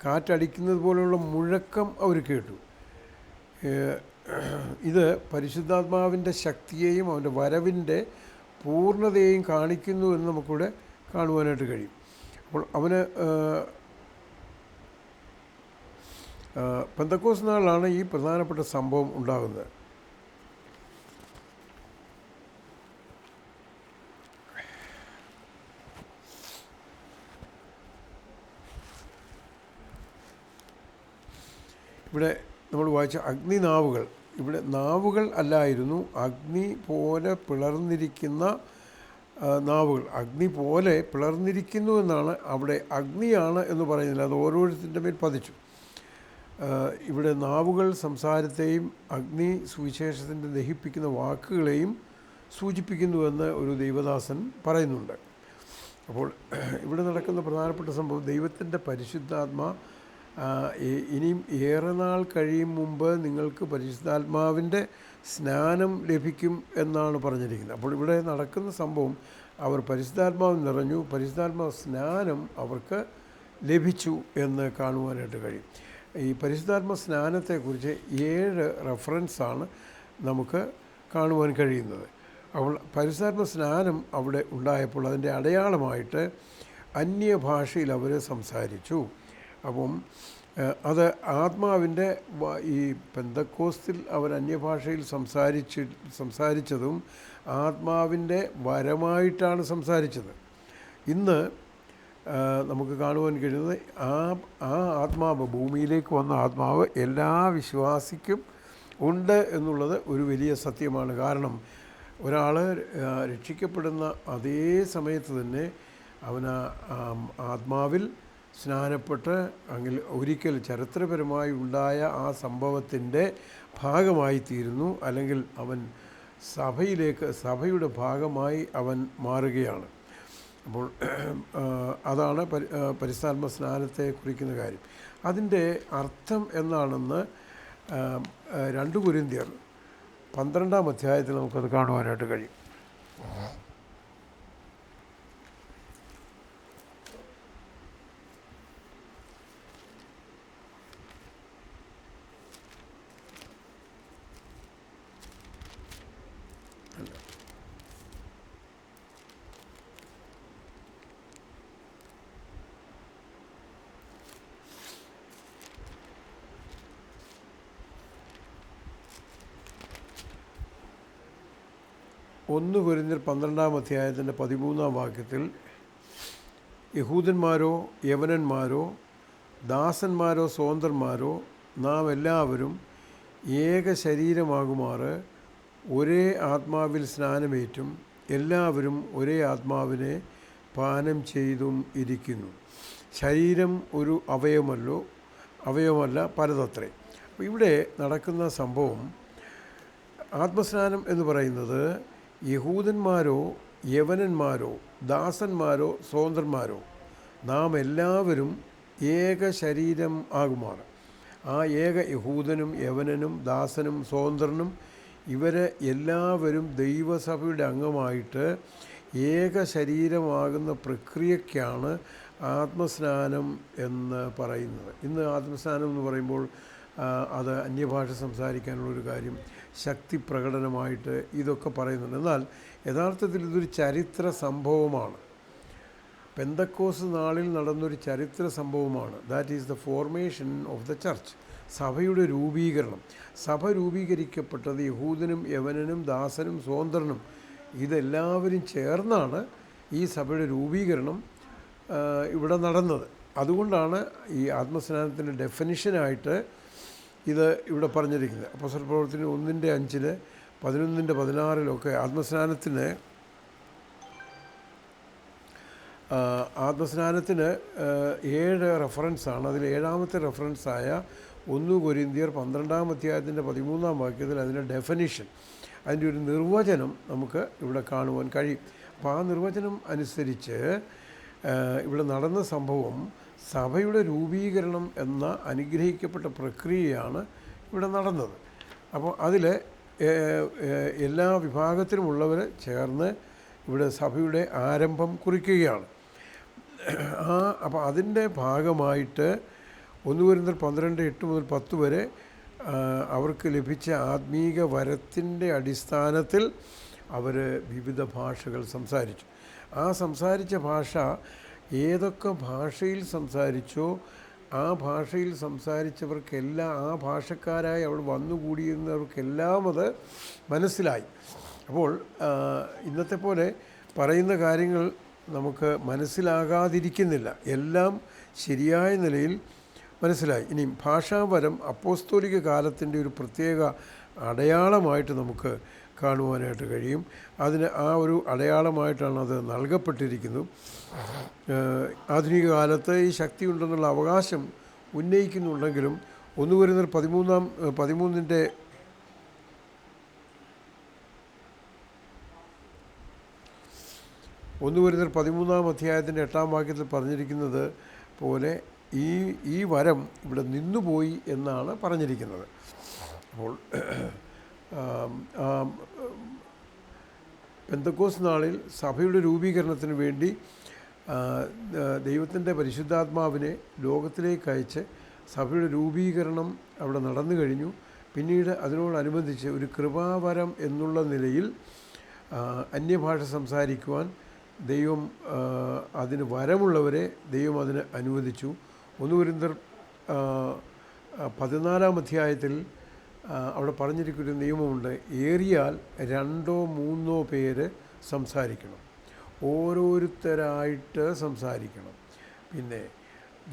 കാറ്റടിക്കുന്നത് പോലെയുള്ള മുഴക്കം അവർ കേട്ടു. ഇത് പരിശുദ്ധാത്മാവിൻ്റെ ശക്തിയെയും അവൻ്റെ വരവിൻ്റെ പൂർണ്ണതയെയും കാണിക്കുന്നു എന്ന് നമുക്കിവിടെ കാണുവാനായിട്ട് കഴിയും. അപ്പോൾ അവന് പെന്തക്കോസ്ത് നാളിലാണ് ഈ പ്രധാനപ്പെട്ട സംഭവം ഉണ്ടാകുന്നത്. ഇവിടെ നമ്മൾ വായിച്ച അഗ്നിനാവുകൾ, ഇവിടെ നാവുകൾ അല്ലായിരുന്നു, അഗ്നി പോലെ പിളർന്നിരിക്കുന്ന നാവുകൾ. അഗ്നി പോലെ പിളർന്നിരിക്കുന്നു എന്നാണ് അവിടെ. അഗ്നിയാണ് എന്ന് പറയുന്നില്ല, അത് ഓരോരുത്തരുടെ മേൽ പതിച്ചു. ഇവിടെ നാവുകൾ സംസാരത്തെയും അഗ്നി സുവിശേഷത്തിൻ്റെ ദഹിപ്പിക്കുന്ന വാക്കുകളെയും സൂചിപ്പിക്കുന്നുവെന്ന് ഒരു ദൈവദാസൻ പറയുന്നുണ്ട്. അപ്പോൾ ഇവിടെ നടക്കുന്ന പ്രധാനപ്പെട്ട സംഭവം, ദൈവത്തിൻ്റെ പരിശുദ്ധാത്മാ ഇനിയും ഏറെ നാൾ കഴിയും മുമ്പ് നിങ്ങൾക്ക് പരിശുദ്ധാത്മാവിൻ്റെ സ്നാനം ലഭിക്കും എന്നാണ് പറഞ്ഞിരിക്കുന്നത്. അപ്പോൾ ഇവിടെ നടക്കുന്ന സംഭവം, അവർ പരിശുദ്ധാത്മാവ് നിറഞ്ഞു, പരിശുദ്ധാത്മാവ് സ്നാനം അവർക്ക് ലഭിച്ചു എന്ന് കാണുവാനായിട്ട് കഴിയും. ഈ പരിശുദ്ധാത്മ സ്നാനത്തെക്കുറിച്ച് 7 റെഫറൻസാണ് നമുക്ക് കാണുവാൻ കഴിയുന്നത്. അപ്പോൾ പരിശുദ്ധാത്മ സ്നാനം അവിടെ ഉണ്ടായപ്പോൾ അതിൻ്റെ അടയാളമായിട്ട് അന്യഭാഷയിൽ അവർ സംസാരിച്ചു. അപ്പം അത് ആത്മാവിൻ്റെ ഈ പെന്തക്കോസ്തിൽ അവർ അന്യഭാഷയിൽ സംസാരിച്ചതും ആത്മാവിൻ്റെ വരമായിട്ടാണ് സംസാരിച്ചത്. ഇന്ന് നമുക്ക് കാണുവാൻ കഴിയുന്നത് ആ ആത്മാവ്, ഭൂമിയിലേക്ക് വന്ന ആത്മാവ് എല്ലാ വിശ്വാസിക്കും ഉണ്ട് എന്നുള്ളത് ഒരു വലിയ സത്യമാണ്. കാരണം ഒരാൾ രക്ഷിക്കപ്പെടുന്ന അതേ സമയത്ത് തന്നെ അവൻ ആത്മാവിൽ സ്നാനപ്പെട്ട് ഒരിക്കൽ ചരിത്രപരമായി ഉണ്ടായ ആ സംഭവത്തിൻ്റെ ഭാഗമായി തീരുന്നു, അല്ലെങ്കിൽ അവൻ സഭയുടെ ഭാഗമായി അവൻ മാറുകയാണ്. അപ്പോൾ അതാണ് പരിശുദ്ധാത്മ സ്നാനത്തെ കുറിക്കുന്ന കാര്യം. അതിൻ്റെ അർത്ഥം എന്താണെന്ന് 2 കൊരിന്ത്യർ 12-ാം അധ്യായത്തിൽ നമുക്കത് കാണുവാനായിട്ട് കഴിയും. ഒന്ന് കൊരിന്ത്യർ 12-ാം അധ്യായത്തിൻ്റെ 13-ാം വാക്യത്തിൽ യഹൂദന്മാരോ യവനന്മാരോ ദാസന്മാരോ സ്വതന്ത്രന്മാരോ നാം എല്ലാവരും ഏക ശരീരമാകുമാറ് ഒരേ ആത്മാവിൽ സ്നാനമേറ്റും എല്ലാവരും ഒരേ ആത്മാവിനെ പാനം ചെയ്തും ഇരിക്കുന്നു. ശരീരം ഒരു അവയവമല്ല പലതത്രേ. അപ്പോൾ ഇവിടെ നടക്കുന്ന സംഭവം, ആത്മസ്നാനം എന്ന് പറയുന്നത് യഹൂദന്മാരോ യവനന്മാരോ ദാസന്മാരോ സ്വതന്ത്രന്മാരോ നാം എല്ലാവരും ഏക ശരീരം ആകുമാറ്. ആ ഏക യഹൂദനും യവനനും ദാസനും സ്വതന്ത്രനും ഇവരെ എല്ലാവരും ദൈവസഭയുടെ അംഗമായിട്ട് ഏക ശരീരമാകുന്ന പ്രക്രിയയ്ക്കാണ് ആത്മസ്നാനം എന്ന് പറയുന്നത്. ഇന്ന് ആത്മസ്നാനം എന്ന് പറയുമ്പോൾ അത് അന്യഭാഷ സംസാരിക്കാനുള്ളൊരു കാര്യം, ശക്തി പ്രകടനമായിട്ട് ഇതൊക്കെ പറയുന്നുണ്ട്. എന്നാൽ യഥാർത്ഥത്തിൽ ഇതൊരു ചരിത്ര സംഭവമാണ്. പെന്തക്കോസ് നാളിൽ നടന്നൊരു ചരിത്ര സംഭവമാണ്. That is the formation of the church. സഭയുടെ രൂപീകരണം. സഭ രൂപീകരിക്കപ്പെട്ടത് യഹൂദനും യവനനും ദാസനും സ്വതന്ത്രനും ഇതെല്ലാവരും ചേർന്നാണ് ഈ സഭയുടെ രൂപീകരണം ഇവിടെ നടന്നത്. അതുകൊണ്ടാണ് ഈ ആത്മസ്നാനത്തിൻ്റെ ഡെഫിനിഷനായിട്ട് ഇത് ഇവിടെ പറഞ്ഞിരിക്കുന്നത്. അപ്പോസ്തല പ്രവൃത്തി 1:5, 11:16 ആത്മസ്നാനത്തിന് 7 റെഫറൻസാണ്. അതിൽ 7ാമത്തെ റെഫറൻസായ 1 കൊരിന്ത്യർ 12-ാം അധ്യായത്തിൻ്റെ 13-ാം വാക്യത്തിൽ അതിൻ്റെ ഡെഫിനിഷൻ, അതിൻ്റെ ഒരു നിർവചനം നമുക്ക് ഇവിടെ കാണുവാൻ കഴിയും. അപ്പോൾ ആ നിർവചനം അനുസരിച്ച് ഇവിടെ നടന്ന സംഭവം സഭയുടെ രൂപീകരണം എന്ന അനുഗ്രഹിക്കപ്പെട്ട പ്രക്രിയയാണ് ഇവിടെ നടന്നത്. അപ്പോൾ അതിൽ എല്ലാ വിഭാഗത്തിലുമുള്ളവർ ചേർന്ന് ഇവിടെ സഭയുടെ ആരംഭം കുറിക്കുകയാണ്. അപ്പോൾ അതിൻ്റെ ഭാഗമായിട്ട് 1 കൊരിന്ത്യർ 12:8-10 വരെ അവർക്ക് ലഭിച്ച ആത്മീക വരത്തിൻ്റെ അടിസ്ഥാനത്തിൽ അവർ വിവിധ ഭാഷകൾ സംസാരിച്ചു. ആ സംസാരിച്ച ഭാഷ ഏതൊക്കെ ഭാഷയിൽ സംസാരിച്ചോ ആ ഭാഷയിൽ സംസാരിച്ചവർക്കെല്ലാം, ആ ഭാഷക്കാരായി അവിടെ വന്നുകൂടിയിരുന്നവർക്കെല്ലാം അത് മനസ്സിലായി. അപ്പോൾ ഇന്നത്തെ പോലെ പറയുന്ന കാര്യങ്ങൾ നമുക്ക് മനസ്സിലാകാതിരിക്കുന്നില്ല, എല്ലാം ശരിയായ നിലയിൽ മനസ്സിലായി. ഇനി ഭാഷാപരം അപ്പോസ്തോലിക കാലത്തിൻ്റെ ഒരു പ്രത്യേക അടയാളമായിട്ട് നമുക്ക് കാണുവാനായിട്ട് കഴിയും. അതിന് ആ ഒരു അടയാളമായിട്ടാണ് അത് നൽകപ്പെട്ടിരിക്കുന്നത്. ആധുനിക കാലത്ത് ഈ ശക്തി ഉണ്ടെന്നുള്ള അവകാശം ഉന്നയിക്കുന്നുണ്ടെങ്കിലും 1 കൊരിന്ത്യർ 13-ൻ്റെ 1 കൊരിന്ത്യർ 13-ാം അധ്യായത്തിൻ്റെ 8-ാം വാക്യത്തിൽ പറഞ്ഞിരിക്കുന്നത് പോലെ ഈ വരം ഇവിടെ നിന്നുപോയി എന്നാണ് പറഞ്ഞിരിക്കുന്നത്. അപ്പോൾ പെന്തക്കോസ് നാളിൽ സഭയുടെ രൂപീകരണത്തിന് വേണ്ടി ദൈവത്തിൻ്റെ പരിശുദ്ധാത്മാവിനെ ലോകത്തിലേക്ക് അയച്ച് സഭയുടെ രൂപീകരണം അവിടെ നടന്നു കഴിഞ്ഞു. പിന്നീട് അതിനോടനുബന്ധിച്ച് ഒരു കൃപാവരം എന്നുള്ള നിലയിൽ അന്യഭാഷ സംസാരിക്കുവാൻ ദൈവം അതിന് വരമുള്ളവരെ ദൈവം അതിന് അനുവദിച്ചു. 1 കൊരിന്ത്യർ 14-ാം അധ്യായത്തിൽ അവിടെ പറഞ്ഞിരിക്കുന്ന നിയമമുണ്ട്, ഏറിയാൽ 2-3 പേര് സംസാരിക്കണം, ഓരോരുത്തരായിട്ട് സംസാരിക്കണം, പിന്നെ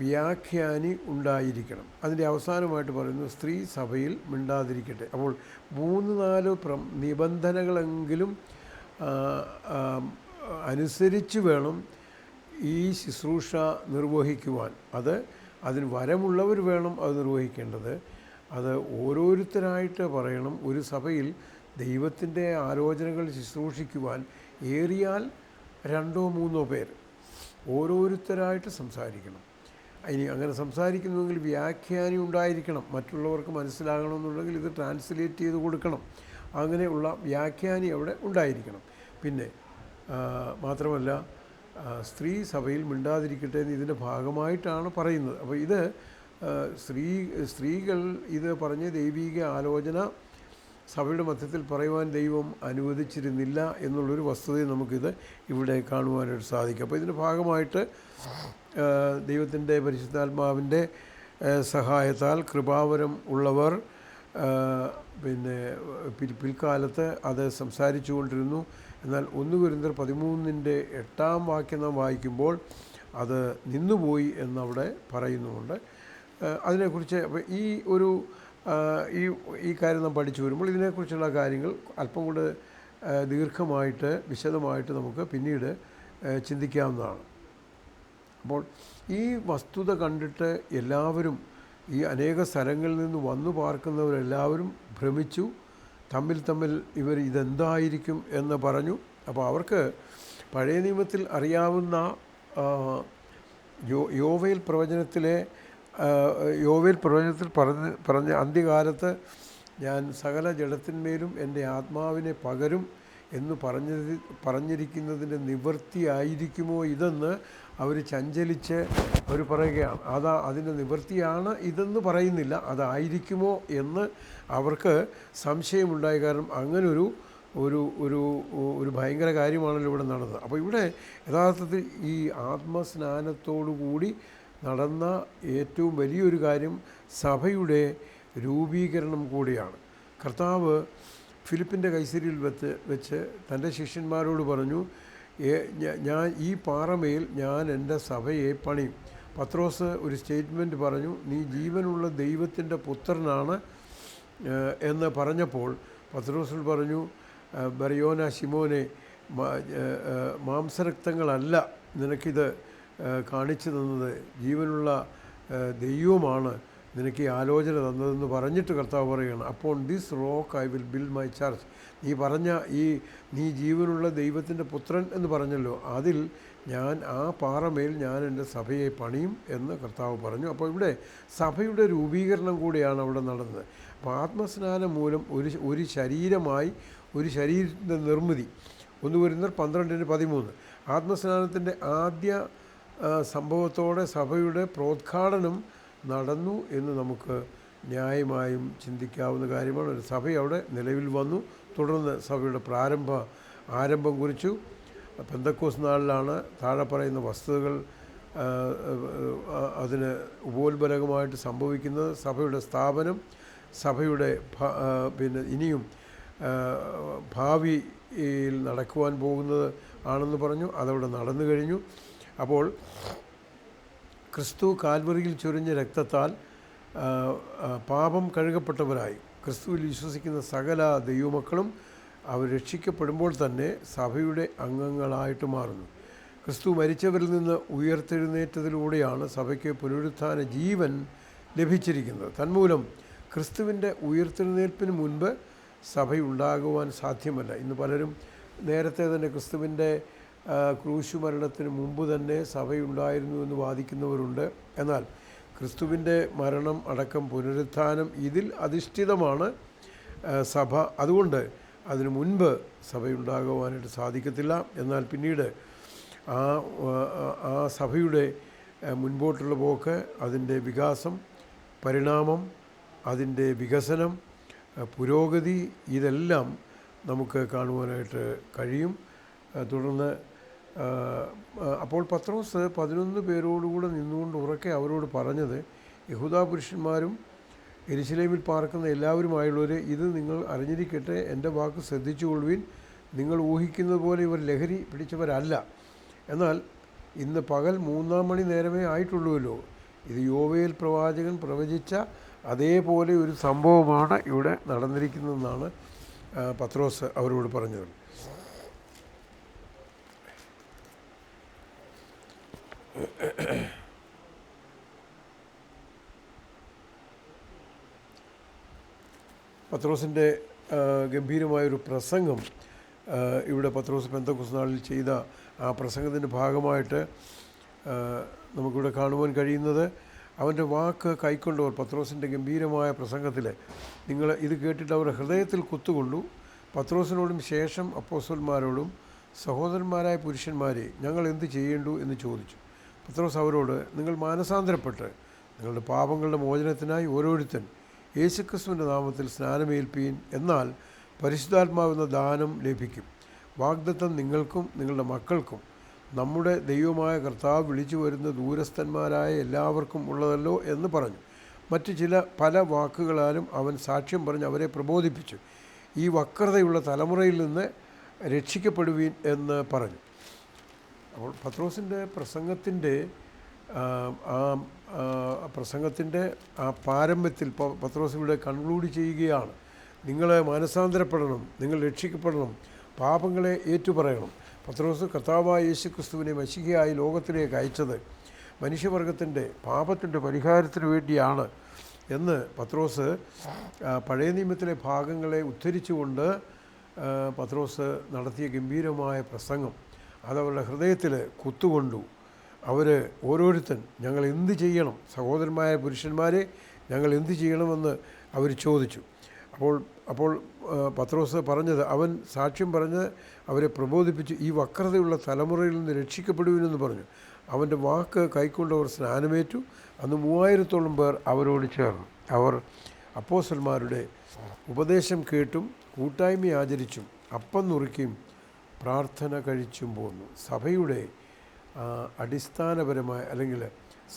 വ്യാഖ്യാനി ഉണ്ടായിരിക്കണം. അതിൻ്റെ അവസാനമായിട്ട് പറയുന്നു സ്ത്രീ സഭയിൽ മിണ്ടാതിരിക്കട്ടെ. അപ്പോൾ 3-4 നിബന്ധനകളെങ്കിലും അനുസരിച്ച് വേണം ഈ ശുശ്രൂഷ നിർവഹിക്കുവാൻ. അതിന് വരമുള്ളവർ വേണം അത് നിർവഹിക്കേണ്ടത്. അത് ഓരോരുത്തരായിട്ട് പറയണം. ഒരു സഭയിൽ ദൈവത്തിൻ്റെ ആലോചനകൾ ശുശ്രൂഷിക്കുവാൻ ഏറിയാൽ 2-3 പേർ, ഓരോരുത്തരായിട്ട് സംസാരിക്കണം. ഇനി അങ്ങനെ സംസാരിക്കുന്നുവെങ്കിൽ വ്യാഖ്യാനം ഉണ്ടായിരിക്കണം. മറ്റുള്ളവർക്ക് മനസ്സിലാകണമെന്നുണ്ടെങ്കിൽ ഇത് ട്രാൻസ്ലേറ്റ് ചെയ്ത് കൊടുക്കണം. അങ്ങനെയുള്ള വ്യാഖ്യാനി അവിടെ ഉണ്ടായിരിക്കണം. പിന്നെ മാത്രമല്ല, സ്ത്രീ സഭയിൽ മിണ്ടാതിരിക്കട്ടെ എന്ന് ഇതിൻ്റെ ഭാഗമായിട്ടാണ് പറയുന്നത്. അപ്പോൾ ഇത് സ്ത്രീകൾ ഇത് പറഞ്ഞ് ദൈവിക ആലോചന സഭയുടെ മധ്യത്തിൽ പറയുവാൻ ദൈവം അനുവദിച്ചിരുന്നില്ല എന്നുള്ളൊരു വസ്തുതയും നമുക്കിത് ഇവിടെ കാണുവാനായിട്ട് സാധിക്കും. അപ്പോൾ ഇതിൻ്റെ ഭാഗമായിട്ട് ദൈവത്തിൻ്റെ പരിശുദ്ധാത്മാവിൻ്റെ സഹായത്താൽ കൃപാവരം ഉള്ളവർ പിന്നെ പിൽക്കാലത്ത് അത് സംസാരിച്ചു കൊണ്ടിരുന്നു. എന്നാൽ 1 കൊരിന്ത്യർ 13:8 നാം വായിക്കുമ്പോൾ അത് നിന്നുപോയി എന്നവിടെ പറയുന്നുമുണ്ട്. അതിനെക്കുറിച്ച് ഈ കാര്യം നാം പഠിച്ചു വരുമ്പോൾ ഇതിനെക്കുറിച്ചുള്ള കാര്യങ്ങൾ അല്പം കൂടെ ദീർഘമായിട്ട് വിശദമായിട്ട് നമുക്ക് പിന്നീട് ചിന്തിക്കാവുന്നതാണ്. അപ്പോൾ ഈ വസ്തുത കണ്ടിട്ട് എല്ലാവരും, ഈ അനേക സ്ഥലങ്ങളിൽ നിന്ന് വന്നു പാർക്കുന്നവരെല്ലാവരും ഭ്രമിച്ചു. തമ്മിൽ ഇവർ ഇതെന്തായിരിക്കും എന്ന് പറഞ്ഞു. അപ്പോൾ അവർക്ക് പഴയ നിയമത്തിൽ അറിയാവുന്ന യോവേൽ പ്രവചനത്തിൽ പറഞ്ഞ അന്ത്യകാലത്ത് ഞാൻ സകല ജഡത്തിന്മേലും എൻ്റെ ആത്മാവിനെ പകരും എന്ന് പറഞ്ഞിരിക്കുന്നതിൻ്റെ നിവൃത്തിയായിരിക്കുമോ ഇതെന്ന് അവർ ചഞ്ചലിച്ച് അവർ പറയുകയാണ്. അതിൻ്റെ നിവൃത്തിയാണ് ഇതെന്ന് പറയുന്നില്ല, അതായിരിക്കുമോ എന്ന് അവർക്ക് സംശയമുണ്ടായി. കാരണം അങ്ങനൊരു ഒരു ഭയങ്കര കാര്യമാണല്ലോ ഇവിടെ നടന്നത്. അപ്പോൾ ഇവിടെ യഥാർത്ഥത്തിൽ ഈ ആത്മസ്നാനത്തോടുകൂടി നടന്ന ഏറ്റവും വലിയൊരു കാര്യം സഭയുടെ രൂപീകരണം കൂടിയാണ്. കർത്താവ് ഫിലിപ്പിൻ്റെ കൈസരിയിൽ വെച്ച് തൻ്റെ ശിഷ്യന്മാരോട് പറഞ്ഞു, ഞാൻ ഈ പാറമേൽ ഞാൻ എൻ്റെ സഭയെ പണിയും. പത്രോസ് ഒരു സ്റ്റേറ്റ്മെൻറ്റ് പറഞ്ഞു, നീ ജീവനുള്ള ദൈവത്തിൻ്റെ പുത്രനാണ് എന്ന് പറഞ്ഞപ്പോൾ പത്രോസ് പറഞ്ഞു, ബറിയോന ശിമോനെ, മാംസരക്തങ്ങളല്ല നിനക്കിത് കാണിച്ചു തന്നത്, ജീവനുള്ള ദൈവമാണ് നിനക്ക് ഈ ആലോചന തന്നതെന്ന് പറഞ്ഞിട്ട് കർത്താവ് പറയുകയാണ്, അപ്പോൾ this rock I will build my church. നീ ജീവനുള്ള ദൈവത്തിൻ്റെ പുത്രൻ എന്ന് പറഞ്ഞല്ലോ, അതിൽ ആ പാറമേൽ ഞാൻ എൻ്റെ സഭയെ പണിയും എന്ന് കർത്താവ് പറഞ്ഞു. അപ്പോൾ ഇവിടെ സഭയുടെ രൂപീകരണം കൂടിയാണ് അവിടെ നടന്നത്. അപ്പോൾ ആത്മസ്നാനം മൂലം ഒരു ശരീരമായി, ഒരു ശരീരത്തിൻ്റെ നിർമ്മിതി. 1 കൊരിന്ത്യർ 12:13 ആത്മസ്നാനത്തിൻ്റെ ആദ്യ സംഭവത്തോടെ സഭയുടെ പ്രോദ്ഘാടനം നടന്നു എന്ന് നമുക്ക് ന്യായമായും ചിന്തിക്കാവുന്ന കാര്യമാണ്. ഒരു സഭ അവിടെ നിലവിൽ വന്നു. തുടർന്ന് സഭയുടെ ആരംഭം കുറിച്ചു. പെന്തക്കോസ് നാളിലാണ് താഴെ പറയുന്ന വസ്തുതകൾ അതിന് ഉപോത്ബലകമായിട്ട് സംഭവിക്കുന്നത്. സഭയുടെ സ്ഥാപനം, സഭയുടെ ഇനിയും ഭാവിയിൽ നടക്കുവാൻ പോകുന്നത് ആണെന്ന് പറഞ്ഞു. അതവിടെ നടന്നു കഴിഞ്ഞു. അപ്പോൾ ക്രിസ്തു കാൽവറിയിൽ ചൊരിഞ്ഞ രക്തത്താൽ പാപം കഴുകപ്പെട്ടവരായി ക്രിസ്തുവിൽ വിശ്വസിക്കുന്ന സകല ദൈവമക്കളും അവർ രക്ഷിക്കപ്പെടുമ്പോൾ തന്നെ സഭയുടെ അംഗങ്ങളായിട്ട് മാറുന്നു. ക്രിസ്തു മരിച്ചവരിൽ നിന്ന് ഉയർത്തെഴുന്നേറ്റതിലൂടെയാണ് സഭയ്ക്ക് പുനരുത്ഥാന ജീവൻ ലഭിച്ചിരിക്കുന്നത്. തന്മൂലം ക്രിസ്തുവിൻ്റെ ഉയർത്തെഴുന്നേൽപ്പിന് മുൻപ് സഭയുണ്ടാകുവാൻ സാധ്യമല്ല. ഇന്ന് പലരും നേരത്തെ തന്നെ ക്രിസ്തുവിൻ്റെ ക്രൂശുമരണത്തിന് മുമ്പ് തന്നെ സഭയുണ്ടായിരുന്നു എന്ന് വാദിക്കുന്നവരുണ്ട്. എന്നാൽ ക്രിസ്തുവിൻ്റെ മരണം അടക്കം പുനരുത്ഥാനം ഇതിൽ അധിഷ്ഠിതമാണ് സഭ. അതുകൊണ്ട് അതിനു മുൻപ് സഭയുണ്ടാകുവാനായിട്ട് സാധിക്കത്തില്ല. എന്നാൽ പിന്നീട് ആ സഭയുടെ മുൻപോട്ടുള്ള പോക്ക്, അതിൻ്റെ വികാസം, പരിണാമം, അതിൻ്റെ വികസനം, പുരോഗതി, ഇതെല്ലാം നമുക്ക് കാണുവാനായിട്ട് കഴിയും. തുടർന്ന് അപ്പോൾ പത്രോസ് 11 പേരോടുകൂടെ നിന്നുകൊണ്ട് ഉറക്കെ അവരോട് പറഞ്ഞത്, യഹൂദാ പുരുഷന്മാരും യെരുശലേമിൽ പാർക്കുന്ന എല്ലാവരുമായുള്ളവർ, ഇത് നിങ്ങൾ അറിഞ്ഞിരിക്കട്ടെ, എൻ്റെ വാക്ക് ശ്രദ്ധിച്ചുകൊള്ളുവിൻ. നിങ്ങൾ ഊഹിക്കുന്നത് പോലെ ഇവർ ലഹരി പിടിച്ചവരല്ല. എന്നാൽ ഇന്ന് പകൽ 3 മണി നേരമേ ആയിട്ടുള്ളൂവല്ലോ. ഇത് യോവേൽ പ്രവാചകൻ പ്രവചിച്ച അതേപോലെ ഒരു സംഭവമാണ് ഇവിടെ നടന്നിരിക്കുന്നതെന്നാണ് പത്രോസ് അവരോട് പറഞ്ഞത്. പത്രോസിൻ്റെ ഗംഭീരമായൊരു പ്രസംഗം ഇവിടെ പത്രോസ് പെന്തക്കോസ്ത് നാളിൽ ചെയ്ത ആ പ്രസംഗത്തിൻ്റെ ഭാഗമായിട്ട് നമുക്കിവിടെ കാണുവാൻ കഴിയുന്നത്. അവൻ്റെ വാക്ക് കൈക്കൊണ്ടവർ, പത്രോസിൻ്റെ ഗംഭീരമായ പ്രസംഗത്തിൽ നിങ്ങൾ ഇത് കേട്ടിട്ട് അവരുടെ ഹൃദയത്തിൽ കുത്തുകൊണ്ടു. പത്രോസിനോടും ശേഷം അപ്പോസ്തലന്മാരോടും, സഹോദരന്മാരായ പുരുഷന്മാരെ, ഞങ്ങൾ എന്ത് ചെയ്യേണ്ടു എന്ന് ചോദിച്ചു. പത്രോസ് അവരോട്, നിങ്ങൾ മാനസാന്തരപ്പെട്ട് നിങ്ങളുടെ പാപങ്ങളുടെ മോചനത്തിനായി ഓരോരുത്തൻ യേശുക്രിസ്തുവിൻ്റെ നാമത്തിൽ സ്നാനമേൽപ്പീൻ, എന്നാൽ പരിശുദ്ധാത്മാവെന്ന ദാനം ലഭിക്കും. വാഗ്ദത്തം നിങ്ങൾക്കും നിങ്ങളുടെ മക്കൾക്കും നമ്മുടെ ദൈവമായ കർത്താവ് വിളിച്ചു വരുന്ന ദൂരസ്ഥന്മാരായ എല്ലാവർക്കും ഉള്ളതല്ലോ എന്ന് പറഞ്ഞു. മറ്റു പല വാക്കുകളാലും അവൻ സാക്ഷ്യം പറഞ്ഞ് അവരെ പ്രബോധിപ്പിച്ചു. ഈ വക്രതയുള്ള തലമുറയിൽ നിന്ന് രക്ഷിക്കപ്പെടുവീൻ എന്ന് പറഞ്ഞു. അപ്പോൾ പത്രോസിൻ്റെ പ്രസംഗത്തിൻ്റെ ആ പാരമ്യത്തിൽ പത്രോസ് ഇവിടെ കൺക്ലൂഡ് ചെയ്യുകയാണ്. നിങ്ങൾ മാനസാന്തരപ്പെടണം, നിങ്ങൾ രക്ഷിക്കപ്പെടണം, പാപങ്ങളെ ഏറ്റുപറയണം. പത്രോസ് കർത്താവായ യേശുക്രിസ്തുവിനെ മശിഹയായി ലോകത്തിലേക്ക് അയച്ചത് മനുഷ്യവർഗത്തിൻ്റെ പാപത്തിൻ്റെ പരിഹാരത്തിന് വേണ്ടിയാണ് എന്ന് പത്രോസ് പഴയ നിയമത്തിലെ ഭാഗങ്ങളെ ഉദ്ധരിച്ചുകൊണ്ട് പത്രോസ് നടത്തിയ ഗംഭീരമായ പ്രസംഗം അതവരുടെ ഹൃദയത്തിൽ കുത്തുകൊണ്ടു. അവർ ഓരോരുത്തൻ ഞങ്ങൾ എന്ത് ചെയ്യണം, സഹോദരന്മാരായ പുരുഷന്മാരെ ഞങ്ങൾ എന്ത് ചെയ്യണമെന്ന് അവർ ചോദിച്ചു. അപ്പോൾ പത്രോസ് പറഞ്ഞത്, അവൻ സാക്ഷ്യം പറഞ്ഞ് അവരെ പ്രബോധിപ്പിച്ചു. ഈ വക്രതയുള്ള തലമുറയിൽ നിന്ന് രക്ഷിക്കപ്പെടുവിനെന്ന് പറഞ്ഞു. അവൻ്റെ വാക്ക് കൈക്കൊണ്ടവർ സ്നാനമേറ്റു. അന്ന് 3000-ഓളം പേർ അവരോട് ചേർന്നു. അവർ അപ്പോസ്തലന്മാരുടെ ഉപദേശം കേട്ടും കൂട്ടായ്മ ആചരിച്ചും അപ്പം നുറുക്കിയും പ്രാർത്ഥന കഴിച്ചും പോന്നു. സഭയുടെ അടിസ്ഥാനപരമായ അല്ലെങ്കിൽ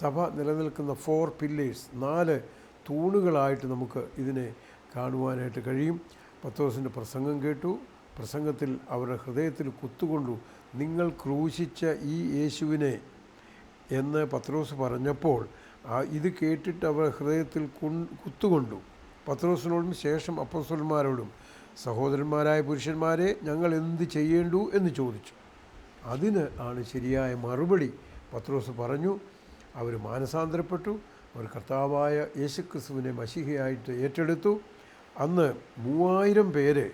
സഭ നിലനിൽക്കുന്ന 4 പില്ലേഴ്സ്, 4 തൂണുകളായിട്ട് നമുക്ക് ഇതിനെ കാണുവാനായിട്ട് കഴിയും. പത്രോസിൻ്റെ പ്രസംഗം കേട്ടു. പ്രസംഗത്തിൽ അവരുടെ ഹൃദയത്തിൽ കുത്തുകൊണ്ടു. നിങ്ങൾ ക്രൂശിച്ച ഈ യേശുവിനെ എന്ന് പത്രോസ് പറഞ്ഞപ്പോൾ ഇത് കേട്ടിട്ട് അവർ ഹൃദയത്തിൽ കുത്തുകൊണ്ടു. പത്രോസിനോടും ശേഷം അപ്പോസ്തലന്മാരോടും, സഹോദരന്മാരായ പുരുഷന്മാരെ ഞങ്ങൾ എന്ത് ചെയ്യേണ്ടു എന്ന് ചോദിച്ചു. അതിന് ആണ് ശരിയായ മറുപടി പത്രോസ് പറഞ്ഞു. അവർ മാനസാന്തരപ്പെട്ടു. അവർ കർത്താവായ യേശുക്രിസ്തുവിനെ മശിഹയായിട്ട് ഏറ്റെടുത്തു. അന്ന് 3000 പേര്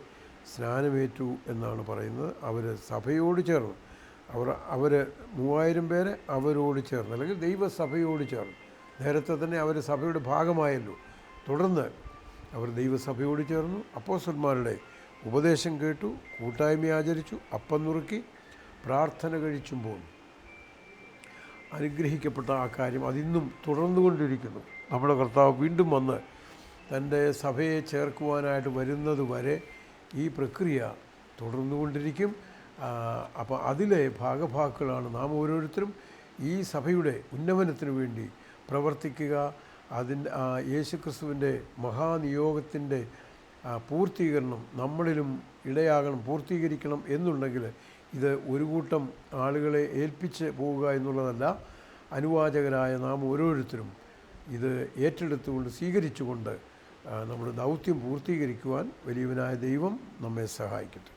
സ്നാനമേറ്റു എന്നാണ് പറയുന്നത്. അവർ സഭയോട് ചേർന്നു. അവർ 3000 പേര് അവരോട് ചേർന്നു, അല്ലെങ്കിൽ ദൈവസഭയോട് ചേർന്നു. നേരത്തെ തന്നെ അവർ സഭയുടെ ഭാഗമായല്ലോ. തുടർന്ന് അവർ ദൈവസഭയോട് ചേർന്നു. അപ്പോസ്തലന്മാരുടെ ഉപദേശം കേട്ടു, കൂട്ടായ്മ ആചരിച്ചു, അപ്പം നുറുക്കി പ്രാർത്ഥന കഴിച്ചും പോന്നു. അനുഗ്രഹിക്കപ്പെട്ട ആ കാര്യം അതിന്നും തുടർന്നുകൊണ്ടിരിക്കുന്നു. നമ്മുടെ കർത്താവ് വീണ്ടും വന്ന് തൻ്റെ സഭയെ ചേർക്കുവാനായിട്ട് വരുന്നത് വരെ ഈ പ്രക്രിയ തുടർന്നുകൊണ്ടിരിക്കും. അപ്പോൾ അതിലെ ഭാഗഭാക്കുകളാണ് നാം ഓരോരുത്തരും. ഈ സഭയുടെ ഉന്നമനത്തിന് വേണ്ടി പ്രവർത്തിക്കുക. യേശുക്രിസ്തുവിൻ്റെ മഹാനിയോഗത്തിൻ്റെ പൂർത്തീകരണം നമ്മളിലും ഇടയാകണം, പൂർത്തീകരിക്കണം എന്നുണ്ടെങ്കിൽ ഇത് ഒരു കൂട്ടം ആളുകളെ ഏൽപ്പിച്ച് പോവുക എന്നുള്ളതല്ല. അനുവാചകരായ നാം ഓരോരുത്തരും ഇത് ഏറ്റെടുത്തുകൊണ്ട് സ്വീകരിച്ചുകൊണ്ട് നമ്മുടെ ദൗത്യം പൂർത്തീകരിക്കുവാൻ വലിയവനായ ദൈവം നമ്മെ സഹായിക്കട്ടെ.